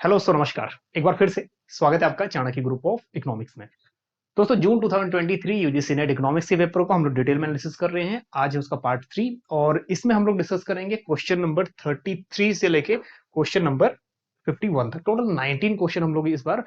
Hello सो नमस्कार। एक बार फिर से स्वागत है आपका चाणक्य ग्रुप ऑफ इकोनॉमिक्स में। दोस्तों जून 2023 यूजीसी नेट इकोनॉमिक्स के पेपर को हम लोग डिटेल में एनालिसिस कर रहे हैं। आज है उसका पार्ट 3 और इसमें हम लोग डिस्कस करेंगे क्वेश्चन नंबर 33 से लेके क्वेश्चन नंबर 51 तक। टोटल 19 क्वेश्चन हम लोग इस बार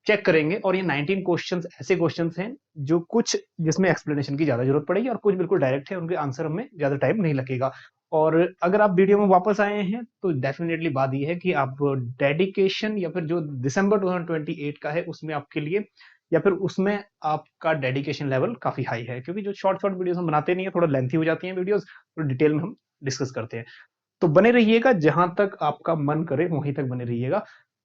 चेक करेंगे और ये 19 क्वेश्चंस ऐसे क्वेश्चंस हैं जो कुछ जिसमें एक्सप्लेनेशन की ज्यादा जरूरत पड़ेगी और कुछ बिल्कुल डायरेक्ट है, उनके आंसर हमें ज्यादा टाइम नहीं लगेगा। और अगर आप वीडियो में वापस आए हैं तो डेफिनेटली बात यह है कि आप डेडिकेशन या फिर जो दिसंबर 2028 का है उसमें आपके लिए या फिर उसमें आपका डेडिकेशन लेवल काफी हाई है, क्योंकि जो शॉर्ट शॉर्ट वीडियोस हम बनाते नहीं है, थोड़ा लेंथी हो जाती हैं वीडियोस, तो डिटेल में हम डिस्कस करते हैं। तो बने रहिएगा, जहां तक आपका मन करे वहीं तक बने रहिएगा,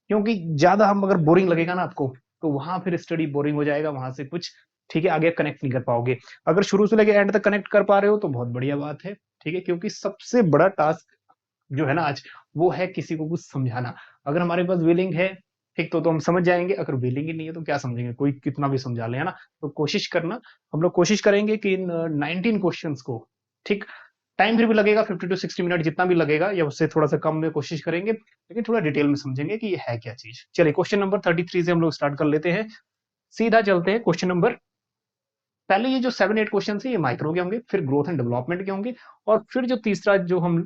क्योंकि ज्यादा हम अगर बोरिंग लगेगा ना आपको तो वहां फिर स्टडी बोरिंग हो जाएगा, वहां से कुछ ठीक है आगे कनेक्ट नहीं कर पाओगे। अगर शुरू से लेके एंड तक कनेक्ट कर पा रहे हो तो बहुत बढ़िया बात है, ठीक है, क्योंकि सबसे बड़ा टास्क जो है ना आज, वो है किसी को कुछ समझाना। अगर हमारे पास विलिंग है ठीक तो हम समझ जाएंगे, अगर विलिंग ही नहीं है तो क्या समझेंगे, कोई कितना भी समझा ले, है ना। तो कोशिश करना, हम लोग कोशिश करेंगे कि इन 19 क्वेश्चंस को ठीक, टाइम फिर भी लगेगा 50 to 60 मिनट जितना भी लगेगा या उससे थोड़ा सा कम में कोशिश करेंगे, लेकिन थोड़ा डिटेल में समझेंगे कि ये है क्या चीज। चलिए क्वेश्चन नंबर 33 से हम लोग स्टार्ट कर लेते हैं, सीधा चलते हैं क्वेश्चन नंबर। पहले ये जो 7-8 क्वेश्चन है ये माइक्रो के होंगे, फिर ग्रोथ एंड डेवलपमेंट के होंगे, और फिर जो तीसरा जो हम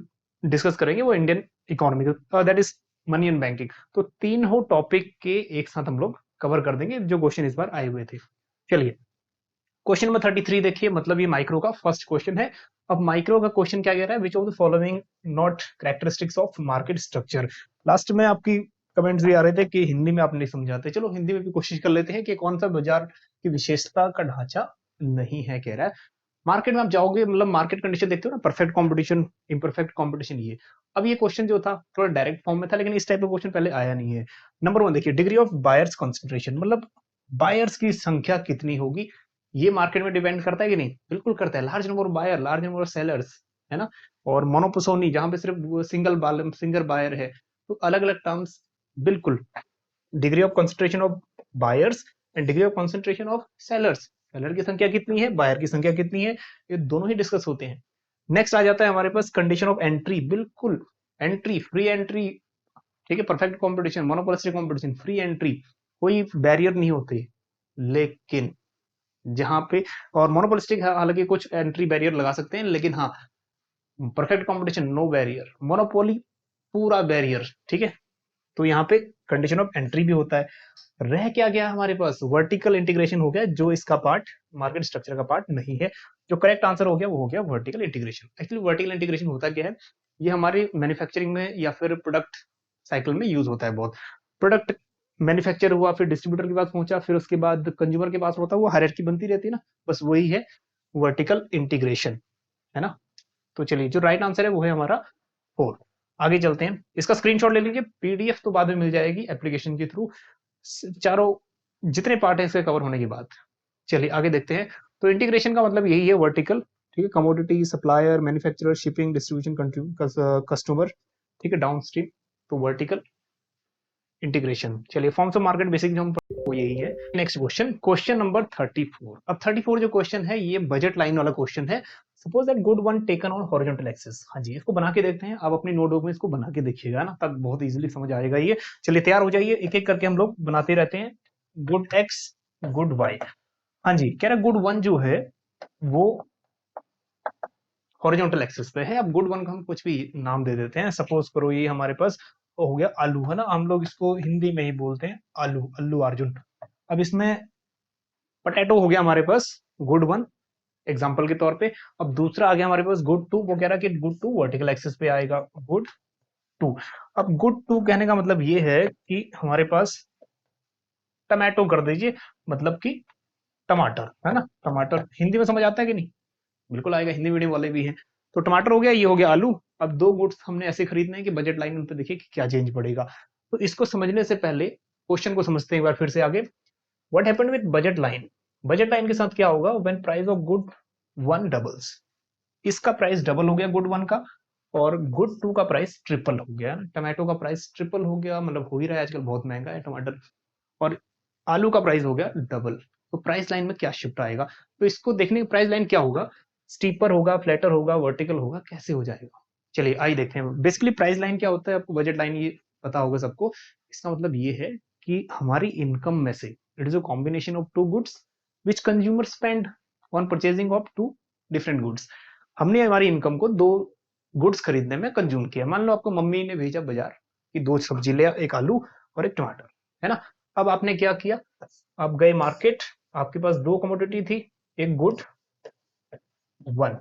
डिस्कस करेंगे वो Indian economy, that is money and banking. तो तीनों टॉपिक के एक साथ हम लोग कवर कर देंगे जो क्वेश्चन इस बार आए हुए थे। चलिए क्वेश्चन नंबर 33 देखिए, मतलब ये माइक्रो का फर्स्ट क्वेश्चन है। अब माइक्रो का क्वेश्चन क्या कह रहा है, which of the following not characteristics of market structure. Last में आपकी कमेंट्स भी आ रहे थे कि हिंदी में आप नहीं समझाते, चलो हिंदी में भी कोशिश कर लेते हैं कि कौन सा बाजार की विशेषता का ढांचा नहीं है, कह रहा है। मार्केट में आप जाओगे, मतलब मार्केट कंडीशन देखते हो ना, परफेक्ट कंपटीशन, इम्परफेक्ट कंपटीशन, ये अब ये क्वेश्चन जो था थोड़ा डायरेक्ट फॉर्म में था, लेकिन इस टाइप का क्वेश्चन पहले आया नहीं है। नंबर 1 देखिए, डिग्री ऑफ बायर्स कंसंट्रेशन, मतलब बायर्स की संख्या कितनी होगी, ये मार्केट में डिपेंड करता है कि नहीं, बिल्कुल करता है। Large number of buyer, large number of sellers, है ना। और मोनोपोसोनी जहां पे सिर्फ सिंगल बायर है, तो अलग अलग टर्म्स, बिल्कुल। Degree of concentration of buyers and degree of concentration of sellers, seller की संख्या कितनी है, बायर की संख्या कितनी है, ये दोनों ही डिस्कस होते हैं। नेक्स्ट आ जाता है हमारे पास कंडीशन ऑफ एंट्री, बिल्कुल एंट्री, फ्री एंट्री, ठीक है, perfect competition, monopolistic competition, free entry, कोई बैरियर नहीं होते। लेकिन जहां पे, और मोनोपोलिस्टिक हालांकि कुछ एंट्री बैरियर लगा सकते हैं, लेकिन हाँ perfect competition no barrier, monopoly पूरा बैरियर, ठीक है। तो यहाँ पे कंडीशन ऑफ एंट्री भी होता है। रह क्या गया हमारे पास, वर्टिकल इंटीग्रेशन हो गया, जो इसका पार्ट मार्केट स्ट्रक्चर का पार्ट नहीं है। जो करेक्ट आंसर हो गया वो हो गया vertical integration. Actually vertical integration होता क्या है, ये हमारे मैन्युफैक्चरिंग में या फिर प्रोडक्ट साइकिल में यूज होता है बहुत। प्रोडक्ट मैन्युफैक्चर हुआ, फिर डिस्ट्रीब्यूटर के पास पहुंचा, फिर उसके बाद कंज्यूमर के पास होता है, वो हायरार्की बनती रहती है ना, बस वही है वर्टिकल इंटीग्रेशन, है ना। तो चलिए जो राइट आंसर है वो है हमारा 4। आगे चलते हैं, इसका स्क्रीनशॉट ले लीजिए, पीडीएफ तो बाद में मिल जाएगी एप्लीकेशन के थ्रू, चारों जितने पार्ट है इसके कवर होने के बाद। चलिए आगे देखते हैं। तो इंटीग्रेशन का मतलब यही है, वर्टिकल, ठीक है, commodity, supplier, manufacturer, shipping, distribution, customer, ठीक है, डाउनस्ट्रीम, तो वर्टिकल इंटीग्रेशन। चलिए फॉर्म्स ऑफ मार्केट बेसिक जो हम वो यही है। Next question, question number 34। अब 34 जो क्वेश्चन है ये बजट लाइन वाला क्वेश्चन है। Suppose that good one taken on horizontal axis, हाँ जी, इसको बना के देखते हैं। आप अपनी नोटबुक में इसको बना के देखिएगा ना, तब बहुत इजीली समझ आएगा ये। चलिए तैयार हो जाइए, एक एक करके हम लोग बनाते रहते हैं। गुड एक्स, गुड वाई, हाँ जी, कह रहा गुड वन जो है वो हॉरिजॉन्टल एक्सिस पे है। अब गुड वन का हम कुछ भी नाम दे देते हैं, सपोज करो ये हमारे पास वो हो गया आलू, है ना, हम लोग इसको हिंदी में ही बोलते हैं आलू, अल्लू अर्जुन। अब इसमें पोटैटो हो गया हमारे पास गुड वन एग्जाम्पल के तौर पे। अब दूसरा आ गया हमारे पास गुड टू, वो कह रहा है कि गुड टू वर्टिकल एक्सिस पे आएगा, गुड टू। अब गुड टू कहने का मतलब ये है कि हमारे पास टमाटो कर दीजिए, मतलब कि टमाटर, है ना, टमाटर हिंदी में समझ आता है कि नहीं, बिल्कुल आएगा, हिंदी मीडियम वाले भी हैं। तो टमाटर हो गया, ये हो गया आलू। अब दो गुड्स हमने ऐसे खरीदने हैं कि बजट लाइन उन पे देखिए कि क्या चेंज पड़ेगा। तो इसको समझने से पहले क्वेश्चन को समझते हैं एक बार फिर से आगे। What happened with budget line, budget line के साथ क्या होगा, when price of good one doubles, इसका प्राइस डबल हो गया गुड वन का, और गुड टू का प्राइस ट्रिपल हो गया। टमाटो का प्राइस ट्रिपल हो गया, मतलब हो ही रहा है आजकल, बहुत महंगा है टमाटर, और आलू का प्राइस हो गया डबल। तो प्राइस लाइन में क्या शिफ्ट आएगा, तो इसको देखने की प्राइस लाइन क्या होगा, स्टीपर होगा, फ्लैटर होगा, वर्टिकल होगा, कैसे हो जाएगा। चलिए आइए देखते हैं। बेसिकली प्राइस लाइन क्या होता है, आपको बजट लाइन ये पता होगा सबको, इसका मतलब ये है कि हमारी इनकम में से it is a combination of two goods which consumer spend on purchasing of two different goods. हमने हमारी इनकम को दो गुड्स खरीदने में कंज्यूम किया। मान लो आपको मम्मी ने भेजा बाजार कि दो सब्जी ले, एक आलू और एक टमाटर, है ना। अब आपने क्या किया, आप गए मार्केट, आपके पास दो कमोडिटी थी, एक गुड वन।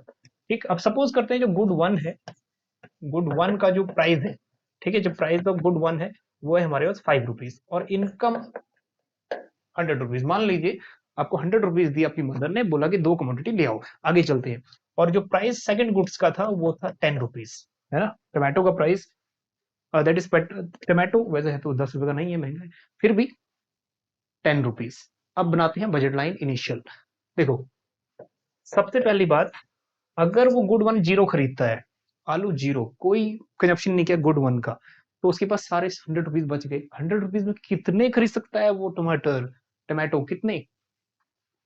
ठीक, अब सपोज करते हैं जो गुड वन है, गुड वन का जो प्राइस है, ठीक है, जो प्राइस ऑफ गुड वन है वो है हमारे पास 5 रुपीज और इनकम 100 रुपीज। मान लीजिए आपको 100 रुपीज दी आपकी मदर ने, बोला कि दो कमोडिटी ले आओ। आगे चलते हैं, और जो प्राइस सेकंड गुड्स का था वो था 10 रुपीज, है ना। टमाटो का प्राइस, दैट इज टमाटो वैसे है तो 10 रुपए का नहीं है, महंगा है, फिर भी 10 रुपीज। अब बनाते हैं बजट लाइन इनिशियल। देखो, सबसे पहली बात, अगर वो गुड वन जीरो खरीदता है, आलू जीरो, कोई कंजप्शन नहीं किया गुड वन का, तो उसके पास सारे 100 रुपीज बच गए। 100 रुपीज में कितने खरीद सकता है वो टमाटो कितने,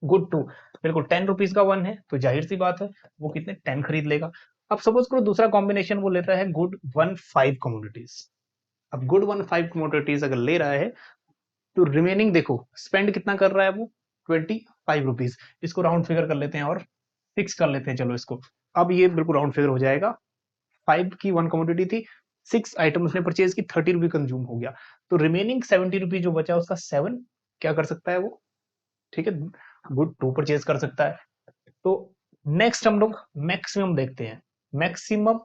गुड टू, बिल्कुल 10 रुपीज का वन है तो जाहिर सी बात है वो कितने 10 खरीद लेगा। अब सपोज करो दूसरा कॉम्बिनेशन वो लेता है गुड वन 5 कमोडिटीज। अब गुड वन 5 कमोडिटीज अगर ले रहा है तो रिमेनिंग देखो स्पेंड कितना कर रहा है वो, 25 रुपीज। इसको राउंड फिगर कर लेते हैं और 6 कर लेते हैं, चलो इसको। अब ये बिल्कुल राउंड फिगर हो जाएगा, 5 की वन कमोडिटी थी, 6 आइटम उसने परचेज की, 30 रुपी कंज्यूम हो गया, तो रिमेनिंग 70 रुपी जो बचा उसका 7 क्या कर सकता है वो, ठीक है, गुड टू परचेज कर सकता है। तो नेक्स्ट हम लोग मैक्सिमम देखते हैं, मैक्सिमम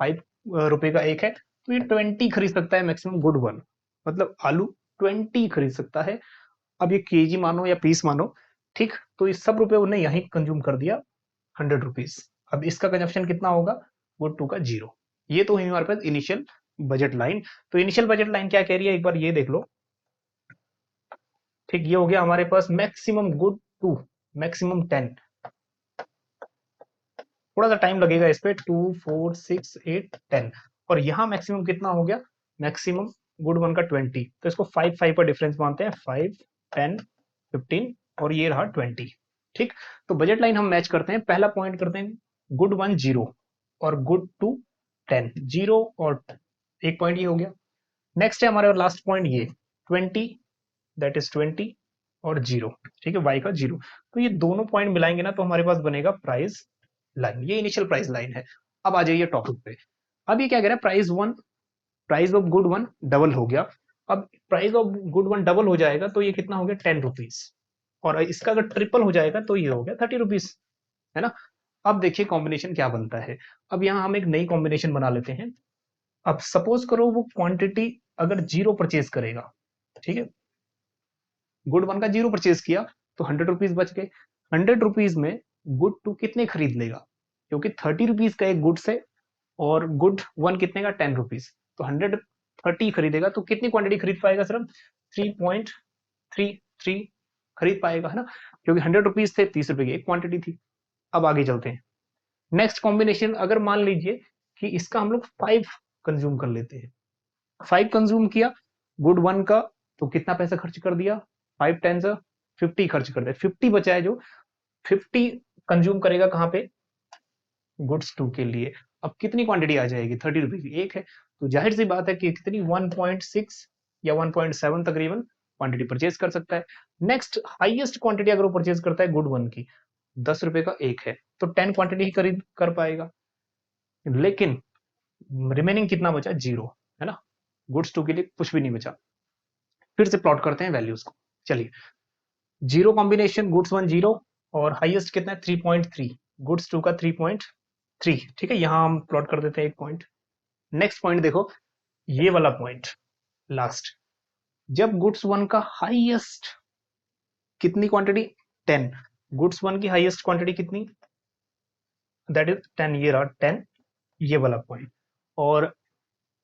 5 रुपए का एक है तो ये 20 खरीद सकता है मैक्सिमम गुड वन, मतलब आलू 20 खरीद सकता है। अब ये केजी मानो या पीस मानो, ठीक, तो इस सब रुपए उन्हें यहीं कंज्यूम कर दिया, 100 रुपीज। अब इसका कंजप्शन कितना होगा, गुड टू का जीरो। ये तो हुई हमारे पास इनिशियल बजट लाइन। तो इनिशियल बजट लाइन क्या कह रही है, एक बार ये देख लो। ठीक, ये हो गया हमारे पास मैक्सिमम गुड टू, मैक्सिमम 10। थोड़ा सा टाइम लगेगा इस पे, 2 4 6 8 10, और यहाँ मैक्सिमम कितना हो गया, मैक्सिमम गुड वन का 20। तो इसको 5 5 पर डिफरेंस मानते हैं, 5 10 15 और ये रहा 20। ठीक, तो बजट लाइन हम मैच करते हैं। पहला पॉइंट करते हैं गुड वन जीरो और गुड टू 10, जीरो और एक पॉइंट ये हो गया। नेक्स्ट है हमारे लास्ट पॉइंट ये 20, दैट इज 20 और जीरो, ठीक है, वाई का जीरो। तो ये दोनों पॉइंट मिलाएंगे ना तो हमारे पास बनेगा प्राइस लाइन, ये इनिशियल प्राइस लाइन है। अब आ जाइए टॉपिक पे। अब ये क्या कह रहा है, price one, price of good one double हो गया। अब price of good one double हो जाएगा तो ये कितना हो गया, 10 रुपीज, और इसका अगर ट्रिपल हो जाएगा तो ये हो गया 30 रुपीज, है ना। अब देखिए कॉम्बिनेशन क्या बनता है। अब यहाँ हम एक नई कॉम्बिनेशन बना लेते हैं। अब सपोज करो वो क्वांटिटी अगर जीरो परचेज करेगा, ठीक है, गुड वन का जीरो परचेज किया तो 100 रुपीज बच गए। 100 रुपीज में गुड टू कितने खरीद लेगा, क्योंकि 30 रुपीज का एक गुड्स है और गुड वन कितने का 10 रुपीज, तो 130 खरीदेगा तो कितनी क्वांटिटी खरीद पाएगा, सिर्फ 3.33 खरीद पाएगा, है ना, क्योंकि 100 रुपीज थे, 30 रुपए की एक क्वांटिटी थी। अब आगे चलते हैं, नेक्स्ट कॉम्बिनेशन। अगर मान लीजिए कि इसका हम लोग 5 कंज्यूम कर लेते हैं, 5 कंज्यूम किया गुड वन का, तो कितना पैसा खर्च कर दिया, 5 10 50 खर्च कर दिया, 50 बचा है, जो 50 कंज्यूम करेगा कहाँ पे, गुड्स टू के लिए। अब कितनी क्वांटिटी आ जाएगी, 30 रुपीज की एक है, तो जाहिर सी बात है कि कितनी 1.6 या 1.7 तकरीबन क्वांटिटी परचेज कर सकता है। नेक्स्ट हाईएस्ट क्वांटिटी अगर वो परचेज करता है गुड वन की, 10 रुपए का एक है, तो 10 क्वांटिटी ही खरीद कर पाएगा, लेकिन रिमेनिंग कितना बचा, जीरो, है ना, गुड्स टू के लिए कुछ भी नहीं बचा। फिर से प्लॉट करते हैं वैल्यूज को, चलिए। Zero combination, goods one zero और हाईएस्ट कितना है 3.3, गुड्स टू का 3.3, ठीक है, यहां हम प्लॉट कर देते हैं एक पॉइंट। नेक्स्ट पॉइंट देखो, ये वाला पॉइंट लास्ट, जब गुड्स वन का हाईएस्ट कितनी क्वांटिटी 10, गुड्स वन की हाईएस्ट क्वांटिटी कितनी, दैट इज 10, ये रहा 10, ये वाला पॉइंट। और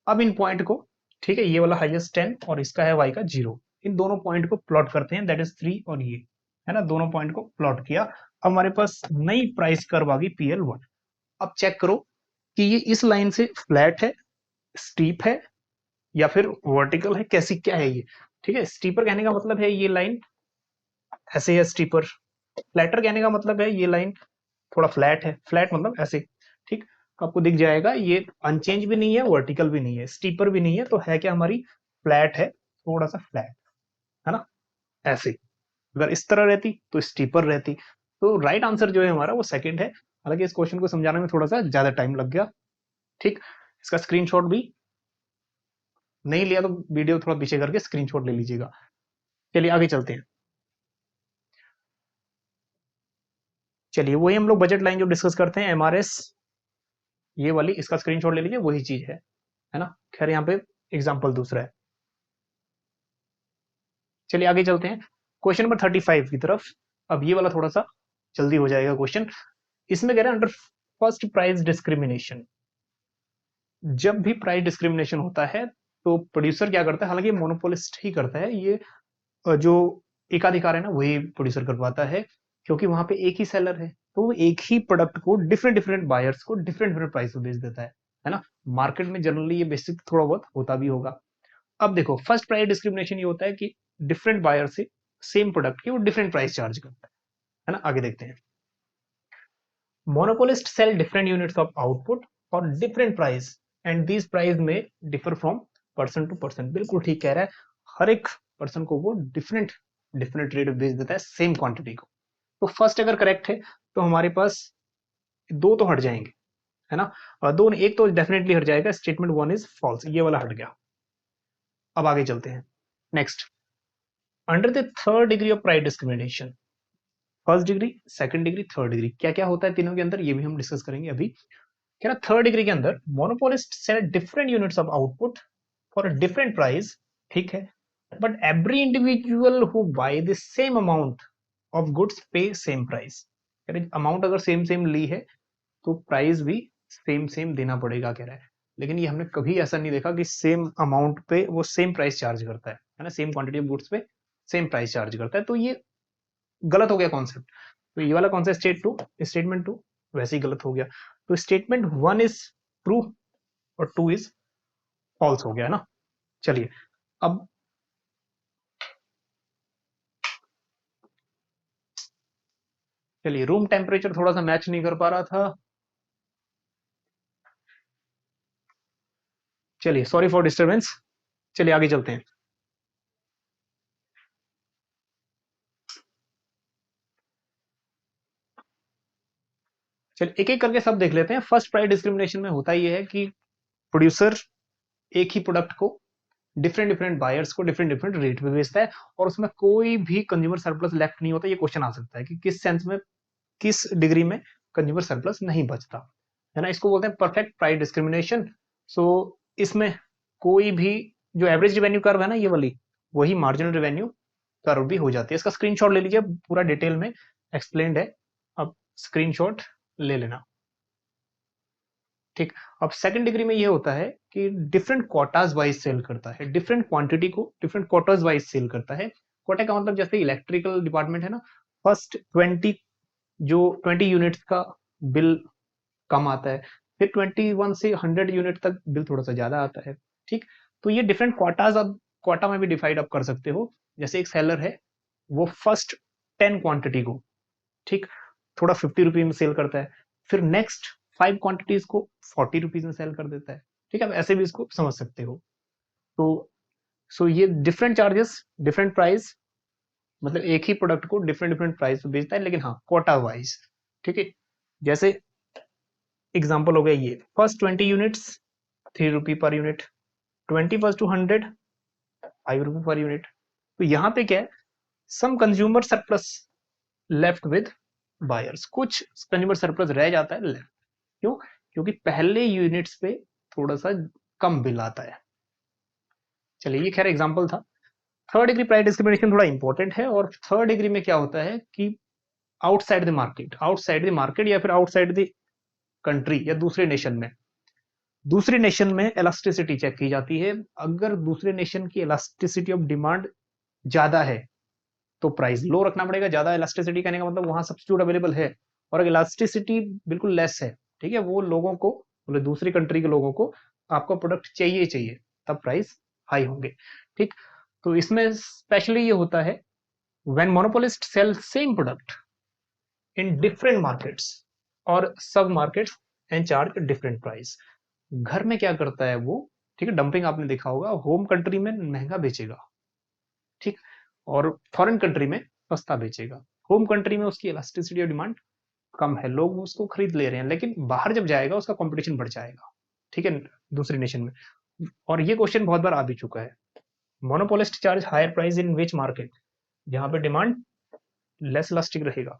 अब इन पॉइंट को, ठीक है, ये वाला हाईएस्ट 10 और इसका है वाई का जीरो, इन दोनों पॉइंट को प्लॉट करते हैं, दैट इज 3 और ये, है ना, दोनों पॉइंट को प्लॉट किया। अब हमारे पास नई प्राइस कर्व आ गई PL1। अब चेक करो कि ये इस लाइन से फ्लैट है, स्टीप है, या फिर वर्टिकल है, कैसी क्या है ये, ठीक है। स्टीपर कहने का मतलब है ये लाइन ऐसे है स्टीपर, फ्लैटर कहने का मतलब है ये लाइन थोड़ा फ्लैट है, फ्लैट मतलब ऐसे, ठीक, आपको दिख जाएगा ये अनचेंज भी नहीं है, वर्टिकल भी नहीं है, स्टीपर भी नहीं है, तो है क्या हमारी फ्लैट है, थोड़ा सा फ्लैट है ना, ऐसे। अगर इस तरह रहती तो स्टीपर रहती। तो राइट आंसर जो है हमारा वो सेकंड है। हालांकि इस क्वेश्चन को समझाने में थोड़ा सा ज्यादा टाइम लग गया। ठीक, इसका स्क्रीनशॉट भी नहीं लिया तो वीडियो थोड़ा पीछे करके स्क्रीनशॉट ले लीजिएगा। चलिए आगे चलते हैं। चलिए वही हम लोग बजट लाइन जो डिस्कस करते हैं, एमआरएस, ये वाली, इसका स्क्रीनशॉट ले लीजिए, वही चीज है ना। खैर यहाँ पे एग्जाम्पल दूसरा है। चलिए आगे चलते हैं क्वेश्चन नंबर 35 की तरफ। अब ये वाला थोड़ा सा जल्दी हो जाएगा क्वेश्चन। इसमें कह रहे हैं अंडर फर्स्ट प्राइस डिस्क्रिमिनेशन, जब भी प्राइस डिस्क्रिमिनेशन होता है तो प्रोड्यूसर क्या करता है, हालांकि मोनोपोलिस्ट ही करता है ये, जो एकाधिकार है ना वही प्रोड्यूसर कर पाता है, क्योंकि वहां पे एक ही सेलर है, तो वो एक ही प्रोडक्ट को डिफरेंट डिफरेंट बायर्स को डिफरेंट डिफरेंट प्राइस पे बेच देता है ना। मार्केट में जनरली ये बेसिक थोड़ा बहुत होता भी होगा। अब देखो फर्स्ट प्राइस डिस्क्रिमिनेशन ये होता है कि डिफरेंट बायर से सेम प्रोडक्ट की वो डिफरेंट प्राइस चार्ज करता है ना। आगे देखते हैं, monopolist sell different units of output और different price and these price में differ from person to person. बिल्कुल ठीक कह रहा है, हर एक पर्सन को वो डिफरेंट डिफरेंट रेट बेच देता है सेम क्वांटिटी को। तो फर्स्ट अगर करेक्ट है तो हमारे पास दो तो हट जाएंगे, है ना, और दो एक तो डेफिनेटली हट जाएगा, स्टेटमेंट वन इज फॉल्स, ये वाला हट गया। अब आगे चलते हैं next, under the third degree of price discrimination, first degree, second degree, third degree, क्या क्या होता है तीनों के अंदर, ये भी हम डिस्कस करेंगे अभी। क्या ना, थर्ड डिग्री के अंदर monopolist sell different units of output for a different price, ठीक है, but every individual who buy the same amount of goods pay same price. Amount अगर सेम सेम ली है तो प्राइस भी सेम सेम देना पड़ेगा कह रहा है। लेकिन ये हमने कभी ऐसा नहीं देखा कि सेम अमाउंट पे वो सेम प्राइस चार्ज करता है ना, same quantity of goods pay same price charge करता है, तो ये गलत हो गया कॉन्सेप्ट। तो ये वाला कौन सा स्टेटमेंट टू वैसे ही गलत हो गया। तो स्टेटमेंट वन इज ट्रू और टू इज फॉल्स हो गया, है ना। चलिए अब चलिए, रूम टेम्परेचर थोड़ा सा मैच नहीं कर पा रहा था, चलिए सॉरी फॉर डिस्टरबेंस। चलिए आगे चलते हैं। चलिए एक एक करके सब देख लेते हैं। फर्स्ट प्राइस डिस्क्रिमिनेशन में होता यह है कि प्रोड्यूसर एक ही प्रोडक्ट को डिफरेंट डिफरेंट बायर्स को डिफरेंट डिफरेंट रेट पे बेचता है, और उसमें कोई भी कंज्यूमर सरप्लस लेफ्ट नहीं होता। ये क्वेश्चन आ सकता है कि किस सेंस में, किस डिग्री में कंज्यूमर सरप्लस नहीं बचता, है ना। इसको बोलते हैं परफेक्ट प्राइस डिस्क्रिमिनेशन। सो इसमें कोई भी जो एवरेज रेवेन्यू कर्व है ना, ये वाली, वही मार्जिनल रेवेन्यू कर्व भी हो जाती है। इसका स्क्रीनशॉट ले लीजिए, पूरा डिटेल में एक्सप्लेन्ड है, अब स्क्रीनशॉट ले लेना। ठीक, अब सेकंड डिग्री में ये होता है कि डिफरेंट क्वार्टर्स वाइज सेल करता है, डिफरेंट क्वांटिटी को डिफरेंट क्वार्टर्स वाइज सेल करता है। क्वार्टर का मतलब जैसे इलेक्ट्रिकल डिपार्टमेंट है ना, फर्स्ट 20 जो 20 यूनिट्स का बिल कम आता है, फिर 21 से 100 यूनिट तक बिल थोड़ा सा ज्यादा आता है। ठीक, तो ये डिफरेंट क्वार्टर्स अब क्वार्टर में भी डिवाइड अप कर सकते हो। जैसे एक सेलर है, वो फर्स्ट 10 क्वांटिटी को, ठीक, थोड़ा 50 रुपीज में सेल करता है, फिर नेक्स्ट 5 क्वांटिटीज को 40 रुपीज में सेल कर देता है। ठीक है, ऐसे भी इसको समझ सकते हो। तो सो ये डिफरेंट चार्जेस, डिफरेंट प्राइस, मतलब एक ही प्रोडक्ट को डिफरेंट डिफरेंट प्राइस पे बेचता है, लेकिन हाँ क्वार्टर वाइज। ठीक है, जैसे एग्जांपल हो गया ये, first 20 units 3 rupee per unit, 20 first to 100 5 rupee per unit. तो यहाँ पे क्या है, some consumer surplus left with buyers, कुछ कंज्यूमर सरप्लस रह जाता है लेफ्ट। क्यों? क्योंकि पहले यूनिट्स पे थोड़ा सा कम बिल आता है। चलिए ये खैर एग्जांपल था। थर्ड डिग्री प्राइस डिस्क्रिमिनेशन थोड़ा इंपॉर्टेंट है, और थर्ड डिग्री में क्या होता है कि outside the market, outside the market या फिर आउटसाइड द कंट्री या दूसरे नेशन में, दूसरे नेशन में इलास्टिसिटी चेक की जाती है। अगर दूसरे नेशन की इलास्टिसिटी ऑफ डिमांड ज्यादा है तो प्राइस लो रखना पड़ेगा। ज्यादा इलास्टिसिटी कहने का मतलब वहां सब्स्टिट्यूट अवेलेबल है, और अगर इलास्टिसिटी बिल्कुल लेस है, ठीक है, वो लोगों को, मतलब दूसरी कंट्री के लोगों को आपका प्रोडक्ट चाहिए चाहिए, तब प्राइस हाई होंगे। ठीक, तो इसमें स्पेशली ये होता है when monopolist sell same product in different markets और सब markets and charge different price. घर में क्या करता है वो, ठीक है, डंपिंग आपने देखा होगा, होम कंट्री में महंगा बेचेगा, ठीक, और फॉरेन कंट्री में सस्ता बेचेगा। होम कंट्री में उसकी इलास्टिसिटी ऑफ डिमांड कम है, लोग उसको खरीद ले रहे हैं, लेकिन बाहर जब जाएगा उसका कंपटीशन बढ़ जाएगा, ठीक है, दूसरे नेशन में। और ये क्वेश्चन बहुत बार आ भी चुका है। Monopolist charge higher price in which market, जहां पे डिमांड लेस इलास्टिक रहेगा,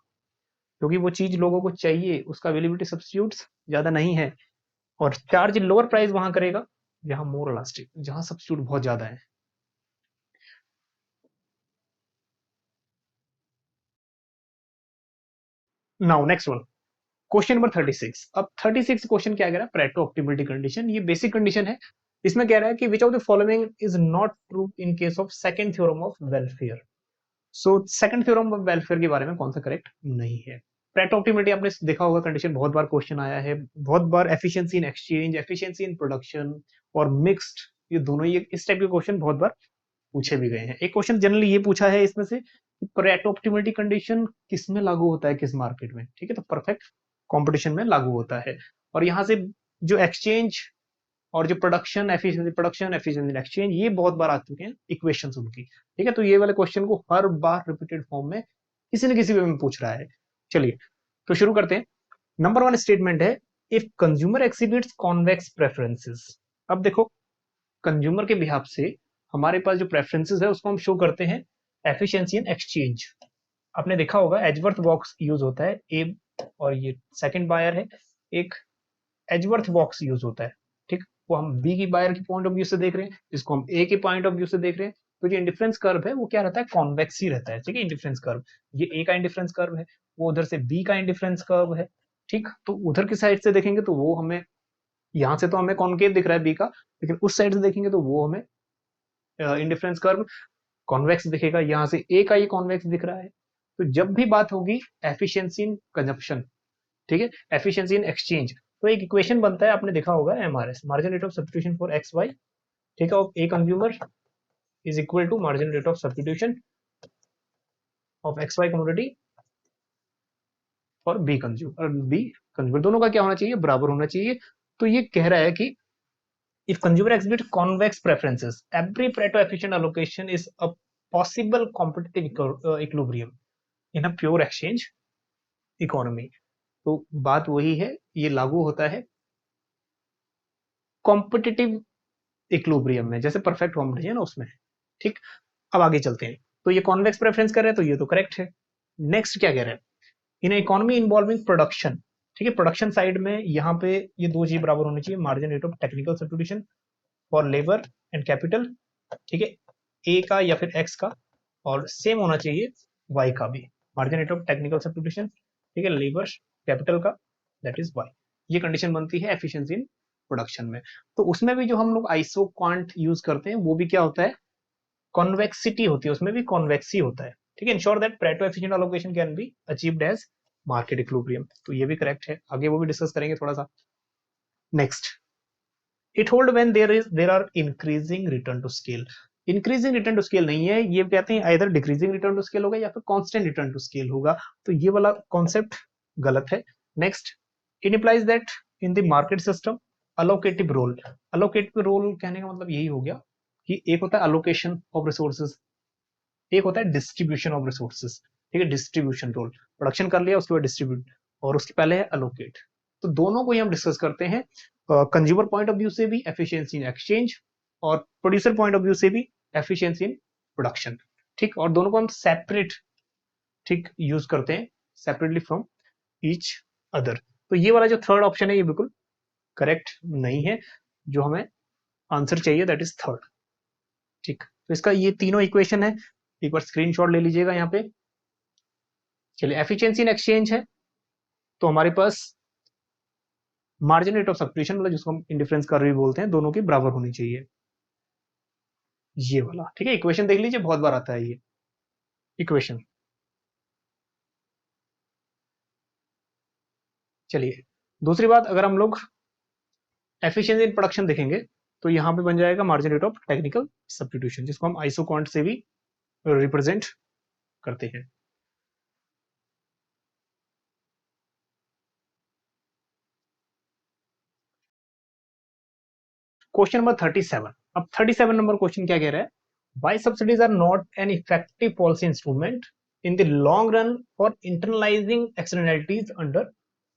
क्योंकि वो चीज लोगों को चाहिए, उसका अवेलेबिलिटी सब्स्टिट्यूट्स ज्यादा नहीं है, और चार्ज लोअर प्राइस वहां करेगा जहां मोर इलास्टिक, जहां सब्स्टिट्यूट बहुत ज्यादा है। Now next one, question number 36। अब 36 क्वेश्चन क्या कह रहा है, Pareto ऑप्टिमलिटी कंडीशन, ये बेसिक कंडीशन है। इसमें कह रहा है कि विच of the following is not true in case of second theorem of welfare. So second theorem of welfare के बारे में कौन सा करेक्ट नहीं है। Pareto ऑप्टिमलिटी आपने देखा होगा, कंडीशन बहुत बार क्वेश्चन आया है, बहुत बार efficiency in exchange, efficiency in production और मिक्स्ड, ये दोनों, ये इस टाइप के क्वेश्चन बहुत बार पूछे भी गए हैं। एक क्वेश्चन जनरली ये पूछा है इसमें से, Pareto ऑप्टिमलिटी कंडीशन किस में लागू होता है, किस मार्केट में, ठीक है, तो परफेक्ट कंपटीशन में लागू होता है। और यहाँ से जो एक्सचेंज और जो प्रोडक्शन एफिशिएंसी एक्सचेंज, ये बहुत बार आ चुके हैं इक्वेशंस उनकी, ठीक है, तो ये वाले क्वेश्चन को हर बार रिपीटेड फॉर्म में किसी न किसी वे में पूछ रहा है। चलिए तो शुरू करते हैं। नंबर वन स्टेटमेंट है, इफ कंज्यूमर एक्सिबिट्स कॉन्वेक्स प्रेफरेंसेस। अब देखो, कंज्यूमर के बिहाफ से हमारे पास जो प्रेफरेंसेस है उसको हम शो करते हैं एफिशिएंसी इन एक्सचेंज। आपने देखा होगा एजवर्थ बॉक्स यूज होता है, ए, और ये सेकंड बायर है, एक एजवर्थ बॉक्स यूज होता है, ठीक, वो हम बी की बायर के पॉइंट ऑफ व्यू से देख रहे हैं, जिसको हम ए के पॉइंट ऑफ व्यू से देख रहे हैं। तो जो इंडिफरेंस कर्व है वो क्या रहता है, कॉन्वेक्स ही रहता है, ठीक है, इंडिफरेंस कर्व, ये ए का इंडिफरेंस कर्व है, वो उधर से बी का इंडिफरेंस कर्व है, ठीक, तो उधर की साइड से देखेंगे तो वो हमें, यहाँ से तो हमें कॉन्केव दिख रहा है बी का, लेकिन उस साइड से देखेंगे तो वो हमें इंडिफरेंस कर्व कॉन्वेक्स दिखेगा, यहाँ से ए का ये कॉन्वेक्स दिख रहा है। तो जब भी बात होगी एफिशिएंसी इन कंजप्शन, ठीक है, एफिशिएंसी इन एक्सचेंज, तो एक इक्वेशन बनता है, आपने देखा होगा, MRS, margin rate of substitution for X Y, ठीक है, of a consumer is equal to margin rate of substitution of X Y commodity और बी कंज्यूमर दोनों का क्या होना चाहिए, बराबर होना चाहिए। तो ये कह रहा है कि if consumer exhibit convex preferences, every Pareto efficient allocation is a possible competitive equilibrium in a pure exchange economy। तो बात वही है, ये लागू होता है कॉम्पिटिटिव इक्विलिब्रियम में, जैसे परफेक्ट कॉम्पिटिशन उसमें, ठीक। अब आगे चलते हैं, तो ये कॉन्वेक्स प्रेफरेंस कर रहे हैं, तो ये तो करेक्ट है। नेक्स्ट क्या कह रहे हैं, इन इकोनॉमी इन्वॉल्विंग प्रोडक्शन, ठीक है, प्रोडक्शन साइड में यहाँ पे ये दो चीज बराबर होनी चाहिए, margin rate of technical substitution for labour and capital, ठीक है, ए का या फिर एक्स का, और सेम होना चाहिए वाई का भी, margin rate of technical substitution, ठीक है, लेबर कैपिटल का, दैट इज वाई। ये कंडीशन बनती है एफिशिएंसी इन प्रोडक्शन में। तो उसमें भी जो हम लोग आइसो क्वांट यूज करते हैं वो भी क्या होता है, कॉन्वेक्सिटी होती है, उसमें भी कॉन्वेक्सी होता है, ठीक है, ensure that Pareto efficient allocation can be achieved as market equilibrium, तो ये भी करेक्ट है, आगे वो भी डिस्कस करेंगे थोड़ा सा। Next, it hold when there are increasing return to scale. Increasing return to scale नहीं है, ये कहते हैं इधर डिक्रीजिंग रिटर्न टू स्केल होगा या फिर कांस्टेंट रिटर्न टू स्केल होगा, तो ये वाला कॉन्सेप्ट गलत है। Next, it implies that in the market system allocative role, allocative role कहने का मतलब यही हो गया कि एक होता है अलोकेशन ऑफ रिसोर्सेज, एक होता है डिस्ट्रीब्यूशन ऑफ रिसोर्सेज, ठीक है, डिस्ट्रीब्यूशन रोल, प्रोडक्शन कर लिया उसके बाद डिस्ट्रीब्यूट, और उसके पहले है अलोकेट। तो दोनों को ही हम डिस्कस करते हैं, कंज्यूमर पॉइंट ऑफ व्यू से भी एफिशिएंसी इन एक्सचेंज, और प्रोड्यूसर पॉइंट ऑफ व्यू से भी एफिशिएंसी इन प्रोडक्शन, ठीक, और दोनों को हम सेपरेट, ठीक, यूज करते हैं सेपरेटली फ्रॉम ईच अदर। तो ये वाला जो थर्ड ऑप्शन है ये बिल्कुल करेक्ट नहीं है, जो हमें आंसर चाहिए दैट इज थर्ड, ठीक। तो इसका ये तीनों इक्वेशन है, एक बार स्क्रीनशॉट ले लीजिएगा यहाँ पे। चलिए, एफिशिएंसी इन एक्सचेंज है, तो हमारे पास मार्जिन रेट ऑफ सब्स्टिट्यूशन, मतलब जिसको हम इंडिफरेंस कर्व भी बोलते हैं, दोनों की बराबर होनी चाहिए, ये वाला, ठीक है, इक्वेशन देख लीजिए, बहुत बार आता है ये इक्वेशन। चलिए, दूसरी बात, अगर हम लोग एफिशिएंसी इन प्रोडक्शन देखेंगे तो यहाँ पे बन जाएगा margin rate of technical substitution, जिसको हम आइसोक्वांट से भी रिप्रेजेंट करते हैं। Question number 37। अब 37 नंबर क्वेश्चन क्या कह रहा है, why subsidies are not an effective policy instrument in the long run for internalizing externalities under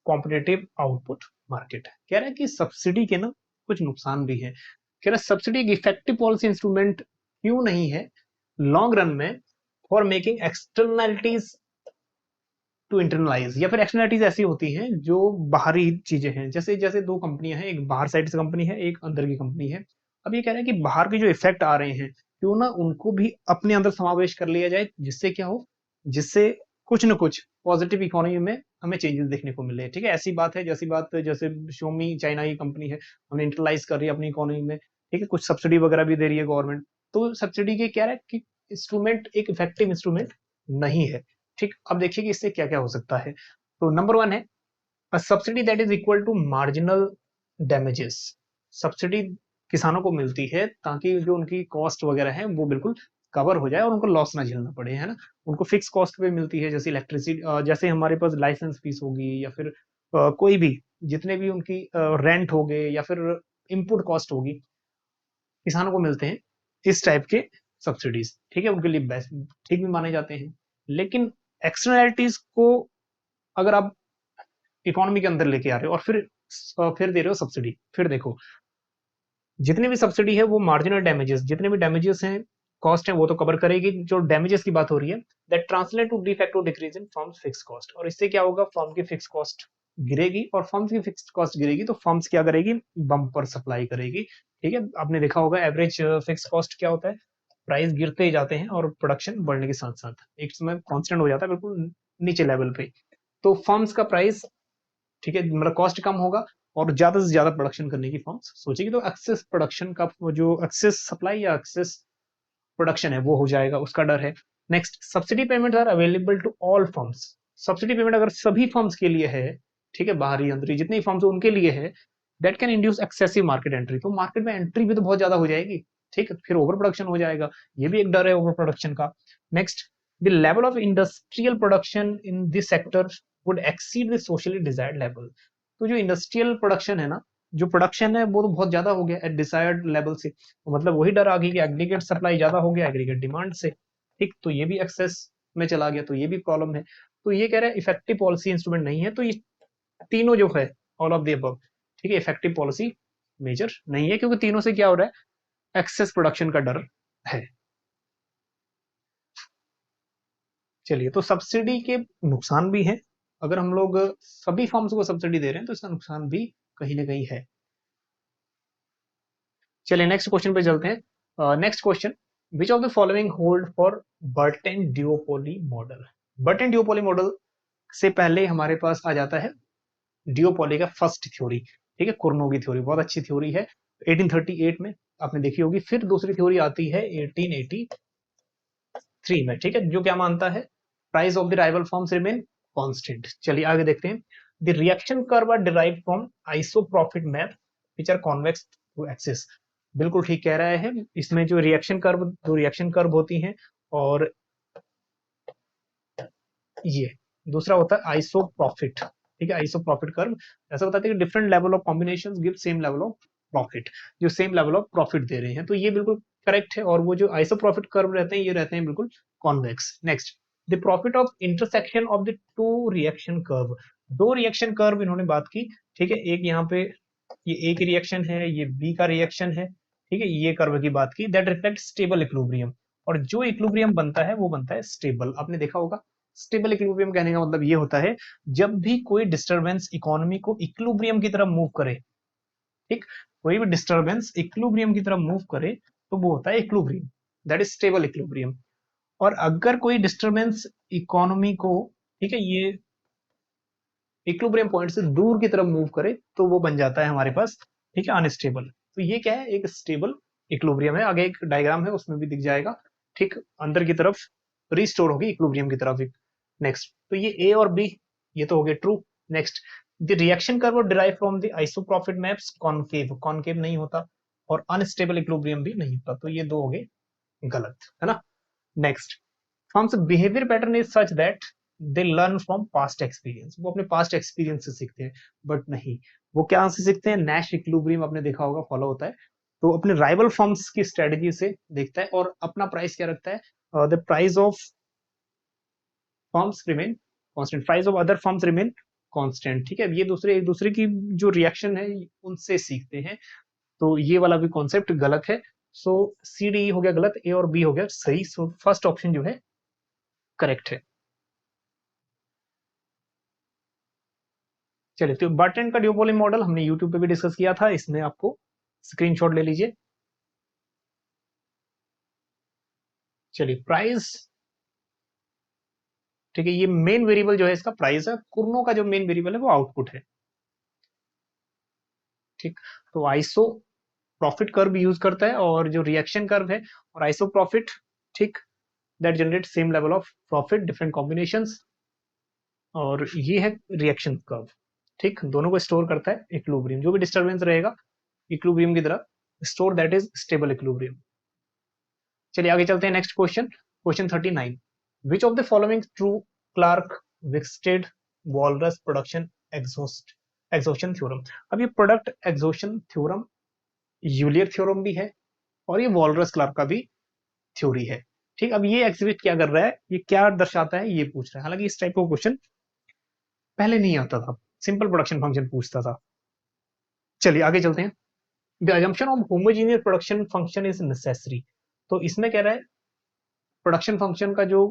competitive output market. कह रहा है कि सब्सिडी के ना कुछ नुकसान भी है। कह रहा है सब्सिडी एक इफेक्टिव पॉलिसी इंस्ट्रूमेंट क्यों नहीं है लॉन्ग रन में for making externalities to internalize, या फिर एक्सटर्नैलिटीज ऐसी होती हैं जो बाहरी चीजें हैं, जैसे जैसे दो कंपनियां हैं, एक बाहर साइड से कंपनी है, एक अंदर की कंपनी है। अब ये कह रहे हैं कि बाहर के जो इफेक्ट आ रहे हैं क्यों ना उनको भी अपने अंदर समावेश कर लिया जाए, जिससे क्या हो, जिससे कुछ न कुछ पॉजिटिव इकोनॉमी में हमें चेंजेस देखने को मिले। ठीक है, ऐसी बात है जैसे शोमी चाइना की कंपनी है, हमने इंटरलाइज कर रही है अपनी इकोनॉमी में। ठीक है, कुछ सब्सिडी वगैरह भी दे रही है गवर्नमेंट। तो सब्सिडी के क्या है कि इंस्ट्रूमेंट एक इफेक्टिव इंस्ट्रूमेंट नहीं है। ठीक, अब देखिए कि इससे क्या क्या हो सकता है। तो नंबर 1 है a subsidy that is equal to marginal damages. Subsidy किसानों को मिलती है ताकि जो उनकी कॉस्ट वगैरह है वो बिल्कुल कवर हो जाए और उनको लॉस ना झेलना पड़े, है ना। उनको फिक्स कॉस्ट पे मिलती है, जैसे इलेक्ट्रिसिटी, जैसे हमारे पास लाइसेंस फीस होगी, या फिर कोई भी जितने भी उनकी रेंट हो गए, या फिर इनपुट कॉस्ट होगी, किसानों को मिलते हैं इस टाइप के सब्सिडीज। ठीक है, उनके लिए बेस्ट ठीक भी माने जाते हैं। लेकिन एक्सटर्नैलिटीज को अगर आप इकोनॉमी के अंदर लेके आ रहे हो और फिर दे रहे हो सब्सिडी, फिर देखो जितनी भी सब्सिडी है वो मार्जिनल डैमेजेस, जितने भी डैमेजेस हैं, कॉस्ट है, वो तो कवर करेगी। जो डैमेजेस की बात हो रही है that translate to defective decrease in firms fix cost, और इससे क्या होगा, फर्म की फिक्स कॉस्ट गिरेगी, और फर्म्स की फिक्स कॉस्ट गिरेगी तो फर्म्स क्या करेगी, बम्पर सप्लाई करेगी। ठीक है, आपने देखा होगा एवरेज फिक्स कॉस्ट क्या होता है, प्राइस गिरते ही जाते हैं और प्रोडक्शन बढ़ने के साथ साथ एक समय कांस्टेंट हो जाता है बिल्कुल नीचे लेवल पे। तो फर्म्स का प्राइस, ठीक है, मतलब कॉस्ट कम होगा और ज्यादा से ज्यादा प्रोडक्शन करने की फर्म्स सोचेगी, तो एक्सेस प्रोडक्शन का जो एक्सेस सप्लाई या एक्सेस प्रोडक्शन है वो हो जाएगा, उसका डर है। Next, subsidy payment are available to all firms. Subsidy payment अगर सभी फर्म्स के लिए है, ठीक है, बाहरी अंदरी जितनी फर्म्स उनके लिए है, that can induce excessive market entry, तो मार्केट में एंट्री भी तो बहुत ज्यादा हो जाएगी। ठीक है, फिर ओवर प्रोडक्शन हो जाएगा, ये भी एक डर है ओवर प्रोडक्शन का। Next, the level of industrial production in this sector would exceed the socially desired level. तो जो इंडस्ट्रियल प्रोडक्शन है ना, जो प्रोडक्शन है वो तो बहुत ज्यादा हो गया एट डिजायर्ड लेवल से, तो मतलब वही डर आ गई कि एग्रीगेट सप्लाई ज्यादा हो गया एग्रीगेट डिमांड से। ठीक, तो ये भी एक्सेस में चला गया, तो ये भी प्रॉब्लम है। तो ये कह रहा है इफेक्टिव पॉलिसी इंस्ट्रूमेंट नहीं है। तो ये तीनों जो है, ऑल ऑफ द अबव, ठीक है, इफेक्टिव पॉलिसी मेजर नहीं है, क्योंकि तीनों से क्या हो रहा है, एक्सेस प्रोडक्शन का डर है। चलिए, तो सब्सिडी के नुकसान भी हैं। अगर हम लोग सभी फर्म्स को सब्सिडी दे रहे हैं तो इसका नुकसान भी कहीं ना कहीं है। चलिए नेक्स्ट क्वेश्चन पे चलते हैं। Next question, which of the following hold for Burton duopoly model. Burton duopoly model से पहले हमारे पास आ जाता है ड्यूओपोली का फर्स्ट थ्योरी। ठीक है, कुर्नो की थ्योरी बहुत अच्छी थ्योरी है, 1838 में आपने देखी होगी। फिर दूसरी थ्योरी आती है 1883 में। ठीक है, जो क्या मानता है, price of the rival firms remain constant. चलिए आगे देखते हैं। The reaction curve are derived from isoprofit map which are convex to axis. बिल्कुल ठीक कह रहा है, इसमें जो रिएक्शन कर्व होती हैं, और ये दूसरा होता है आइसोप्रोफिट। ठीक है, आइसोप्रोफिट कर्व ऐसा बताते हैं कि different level of combinations give same level of profit, जो सेम लेवल ऑफ प्रॉफिट दे रहे हैं, तो ये बिल्कुल करेक्ट है। और वो जो आइसोप्रोफिट कर्व रहते हैं ये रहते हैं बिल्कुल convex. Next, the profit of intersection of the two reaction curve. दो रिएक्शन कर्व इन्होंने बात की। ठीक है, एक यहाँ पे ये ए की रिएक्शन है, ये बी का रिएक्शन है। ठीक है, ये कर्व की बात की, दैट रिफ्लेक्ट स्टेबल इक्विलिब्रियम, और जो इक्विलिब्रियम बनता है वो बनता है स्टेबल। आपने देखा होगा स्टेबल इक्विलिब्रियम कहने का मतलब ये होता है जब भी कोई डिस्टरबेंस इकोनॉमी को इक्विलिब्रियम की तरफ मूव करे। ठीक, कोई भी डिस्टरबेंस इक्विलिब्रियम की तरफ मूव करे तो वो होता है equilibrium, that is stable equilibrium. और अगर कोई डिस्टरबेंस इकोनॉमी को, ठीक है, ये इक्विलिब्रियम पॉइंट से दूर की तरफ मूव करे तो वो बन जाता है हमारे पास, ठीक है, अनस्टेबल। तो ये क्या है, एक स्टेबल इक्विलिब्रियम है। आगे एक डायग्राम है उसमें भी दिख जाएगा। ठीक, अंदर की तरफ रिस्टोर होगी इक्विलिब्रियम की तरफ। नेक्स्ट, तो ये ए और बी ये तो हो गए true. Next, the reaction curve derive from the isoprofit maps concave, concave नहीं होता, और अनस्टेबल इक्विलिब्रियम भी नहीं होता, तो ये दो हो गए गलत, है ना। Next, firms behaviour pattern is such that they learn from past experience, वो अपने पास्ट एक्सपीरियंस से सीखते हैं। बट नहीं, वो क्या से सीखते हैं, नैश इक्विलिब्रियम आपने देखा होगा फॉलो होता है, तो अपने राइवल फर्म्स की स्ट्रेटेजी से देखता है और अपना प्राइस क्या रखता है, the price of firms remain constant, price of other firms remain constant. ठीक है, ये दूसरे एक दूसरे की जो रिएक्शन है उनसे सीखते हैं। तो ये वाला भी कॉन्सेप्ट गलत है। सो सी डी हो गया गलत, ए और बी हो गया सही। सो फर्स्ट ऑप्शन जो है करेक्ट है। चलिए, तो बर्टन का ड्यूपोली मॉडल हमने यूट्यूब पे भी डिस्कस किया था, इसमें आपको स्क्रीनशॉट ले लीजिए। चलिए, प्राइस, ठीक है, ये मेन वेरिएबल जो है इसका प्राइस है। कुर्नो का जो मेन वेरिएबल है वो आउटपुट है। ठीक, तो आइसो प्रॉफिट कर्व यूज करता है और जो रिएक्शन कर्व है और आइसो प्रॉफिट, ठीक, that generate same level of profit different combinations, और ये है रिएक्शन कर्व। ठीक, दोनों को स्टोर करता है इक्विलिब्रियम, जो भी डिस्टरबेंस रहेगा इक्विलिब्रियम की तरह store, that is stable equilibrium. चलिए आगे चलते हैं। Next question, question 39, which of the following true Clark Wicksteed Walras production exhaustion theorem. अब ये product exhaustion theorem Euler theorem भी है और ये वॉलरस क्लार्क का भी थ्योरी है। ठीक, अब ये एग्जिबिट क्या कर रहा है, ये क्या दर्शाता है, ये पूछ रहा है। हालांकि इस टाइप का क्वेश्चन पहले नहीं आता था, सिंपल प्रोडक्शन फंक्शन पूछता था। चलिए आगे चलते हैं। The assumption of homogeneous production function is necessary. तो इसमें कह रहा है प्रोडक्शन फंक्शन का जो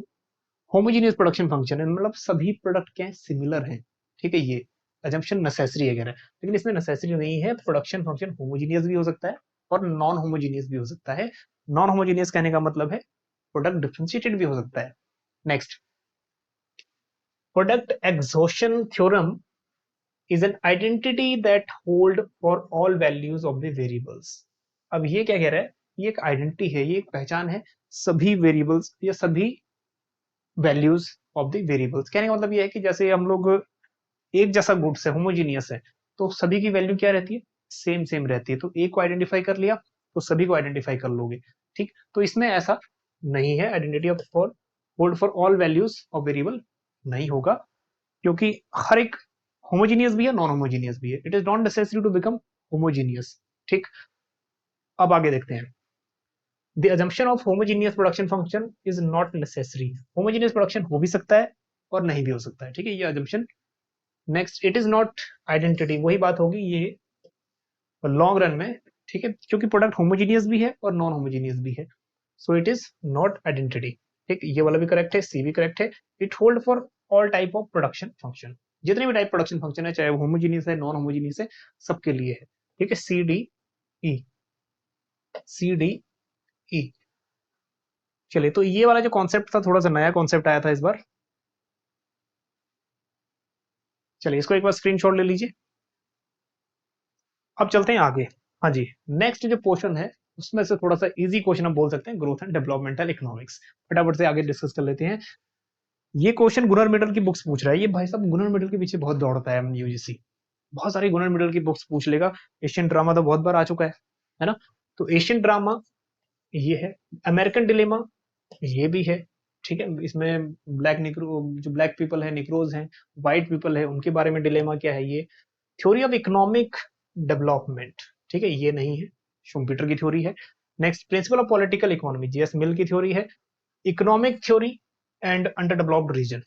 होमोजीनियस प्रोडक्शन फंक्शन है, मतलब सभी प्रोडक्ट क्या है, सिमिलर हैं। ठीक है, ये assumption नेसेसरी है कह रहा है, लेकिन इसमें नेसेसरी नहीं है। प्रोडक्शन फंक्शन होमोजीनियस भी हो सकता है और नॉन होमोजीनियस भी हो सकता है। नॉन होमोजीनियस कहने का मतलब है प्रोडक्ट डिफरेंशिएटेड भी हो सकता है। Next, product exhaustion theorem is an identity that hold for all values of the variables। अब ये क्या कह रहा है, ये एक आइडेंटिटी है, ये एक पहचान है सभी वेरिएबल्स या सभी वैल्यूज ऑफ द वेरिएबल्स। कहने का मतलब ये है कि जैसे हम लोग एक जैसा गुड्स है, होमोजीनियस है, तो सभी की वैल्यू क्या रहती है, सेम सेम रहती है। तो एक को आइडेंटिफाई कर लिया तो सभी को आइडेंटिफाई कर लोगे। ठीक, तो इसमें ऐसा नहीं है, identity of for hold for all values of variable नहीं होगा, क्योंकि हर एक होमोजीनियस भी है, नॉन होमोजीनियस भी है। It is not necessary to become homogeneous. ठीक, अब आगे देखते हैं। The assumption of homogeneous production function is not necessary. Homogeneous production हो भी सकता है और नहीं भी हो सकता है। ठीक है, ये assumption। Next, it is not identity, वही बात होगी ये लॉन्ग रन में। ठीक है, क्योंकि प्रोडक्ट होमोजीनियस भी है और नॉन होमोजीनियस भी है, so it is not identity. ठीक, ये वाला भी करेक्ट है, सी भी करेक्ट है। It hold for all type of production function, जितने भी टाइप प्रोडक्शन फंक्शन है, चाहे वो होमोजीनियस है, नॉन होमोजीनियस है, सबके लिए है। ठीक है, C D E, C D E. चलिए, तो ये वाला जो कॉन्सेप्ट था थोड़ा सा नया कॉन्सेप्ट आया था इस बार। चलिए, इसको एक बार स्क्रीनशॉट ले लीजिए। अब चलते हैं आगे। हाँ जी, नेक्स्ट जो पोर्शन है उसमें से थोड़ा सा इजी क्वेश्चन हम बोल सकते हैं, ग्रोथ एंड डेवलपमेंटल इकोनॉमिक्स। फटाफट से आगे डिस्कस कर लेते हैं। ये क्वेश्चन गुनर मिडल की बुक्स पूछ रहा है। ये भाई साहब गुनर मिडल के पीछे बहुत दौड़ता है यूजीसी, बहुत सारी गुनर मिडल की बुक्स पूछ लेगा। एशियन ड्रामा तो बहुत बार आ चुका है ना। तो एशियन ड्रामा ये है, अमेरिकन डिलेमा ये भी है। ठीक है, इसमें ब्लैक निग्रो, जो ब्लैक पीपल है, निग्रोज हैं, व्हाइट पीपल है, उनके बारे में डिलेमा क्या है। ये थ्योरी ऑफ इकोनॉमिक डेवलपमेंट, ठीक है, ये नहीं है, शुम्पीटर की थ्योरी है। Next, principle of political economy, GS Mill की थ्योरी है। Economic theory and underdeveloped region,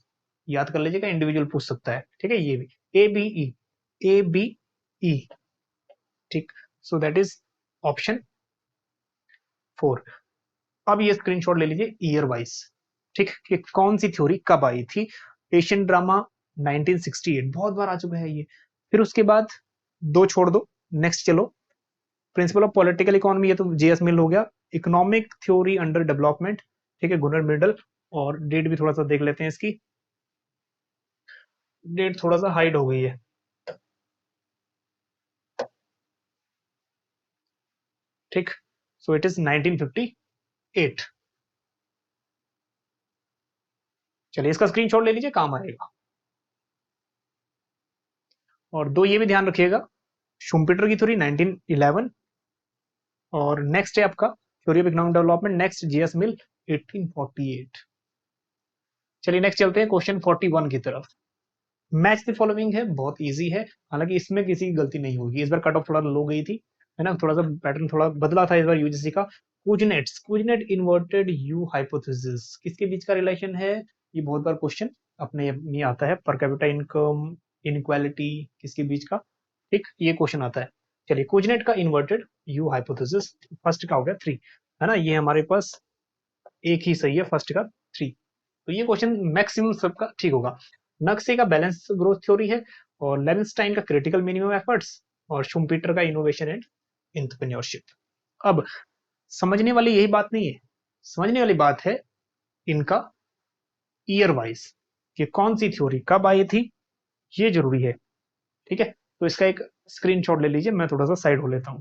याद कर लीजिएगा, इंडिविजुअल पूछ सकता है। ठीक है, ये भी A B E, A B E. ठीक, सो दैट इज ऑप्शन 4। अब ये स्क्रीनशॉट ले लीजिए ईयर वाइज। ठीक, कि कौन सी थ्योरी कब आई थी। एशियन ड्रामा 1968, बहुत बार आ चुका है ये। फिर उसके बाद दो छोड़ दो, नेक्स्ट चलो। प्रिंसिपल ऑफ पॉलिटिकल इकोनॉमी, ये तो जेएस मिल हो गया। इकोनॉमिक थ्योरी अंडर डेवलपमेंट, ठीक है, गुनर मिडल। और डेट भी थोड़ा सा देख लेते हैं इसकी, डेट थोड़ा सा हाइड हो गई है। ठीक, सो इट इज 1958। चलिए, इसका स्क्रीनशॉट ले लीजिए, काम आएगा। और दो ये भी ध्यान रखिएगा, शुम्पीटर की थ्योरी 1911, और नेक्स्ट है आपका theory of economic development, next GS Mill 1848। चलिए नेक्स्ट चलते हैं क्वेश्चन 41 की तरफ। मैच द फॉलोइंग है, बहुत इजी है, हालांकि इसमें किसी की गलती नहीं होगी। इस बार कट ऑफ थोड़ा लो गई थी, है ना, थोड़ा सा पैटर्न थोड़ा बदला था इस बार यूजीसी का। कुजनेट इन्वर्टेड यू हाइपोथेसिस किसके बीच का रिलेशन है, ये बहुत बार क्वेश्चन अपने में आता है। पर कैपिटा इनकम, इनक्वालिटी, किसके बीच का, ठीक, ये क्वेश्चन आता है। चलिए, कुजनेट का इन्वर्टेड यू हाइपोथेसिस, फर्स्ट का हो गया 3, है ना, ये हमारे पास एक ही सही है, फर्स्ट का 3। तो ये क्वेश्चन मैक्सिमम सबका ठीक होगा। नक्से का बैलेंस ग्रोथ थ्योरी है, और लेविनस्टाइन का क्रिटिकल मिनिमम एफर्ट्स, और शुम्पीटर का इनोवेशन एंड एंटरप्रेन्योरशिप। अब समझने वाली यही बात नहीं है, समझने वाली बात है इनका ईयर वाइज कि कौन सी थ्योरी कब आई थी, ये जरूरी है। ठीक है, तो इसका एक स्क्रीनशॉट ले लीजिए, मैं थोड़ा सा साइड हो लेता हूं।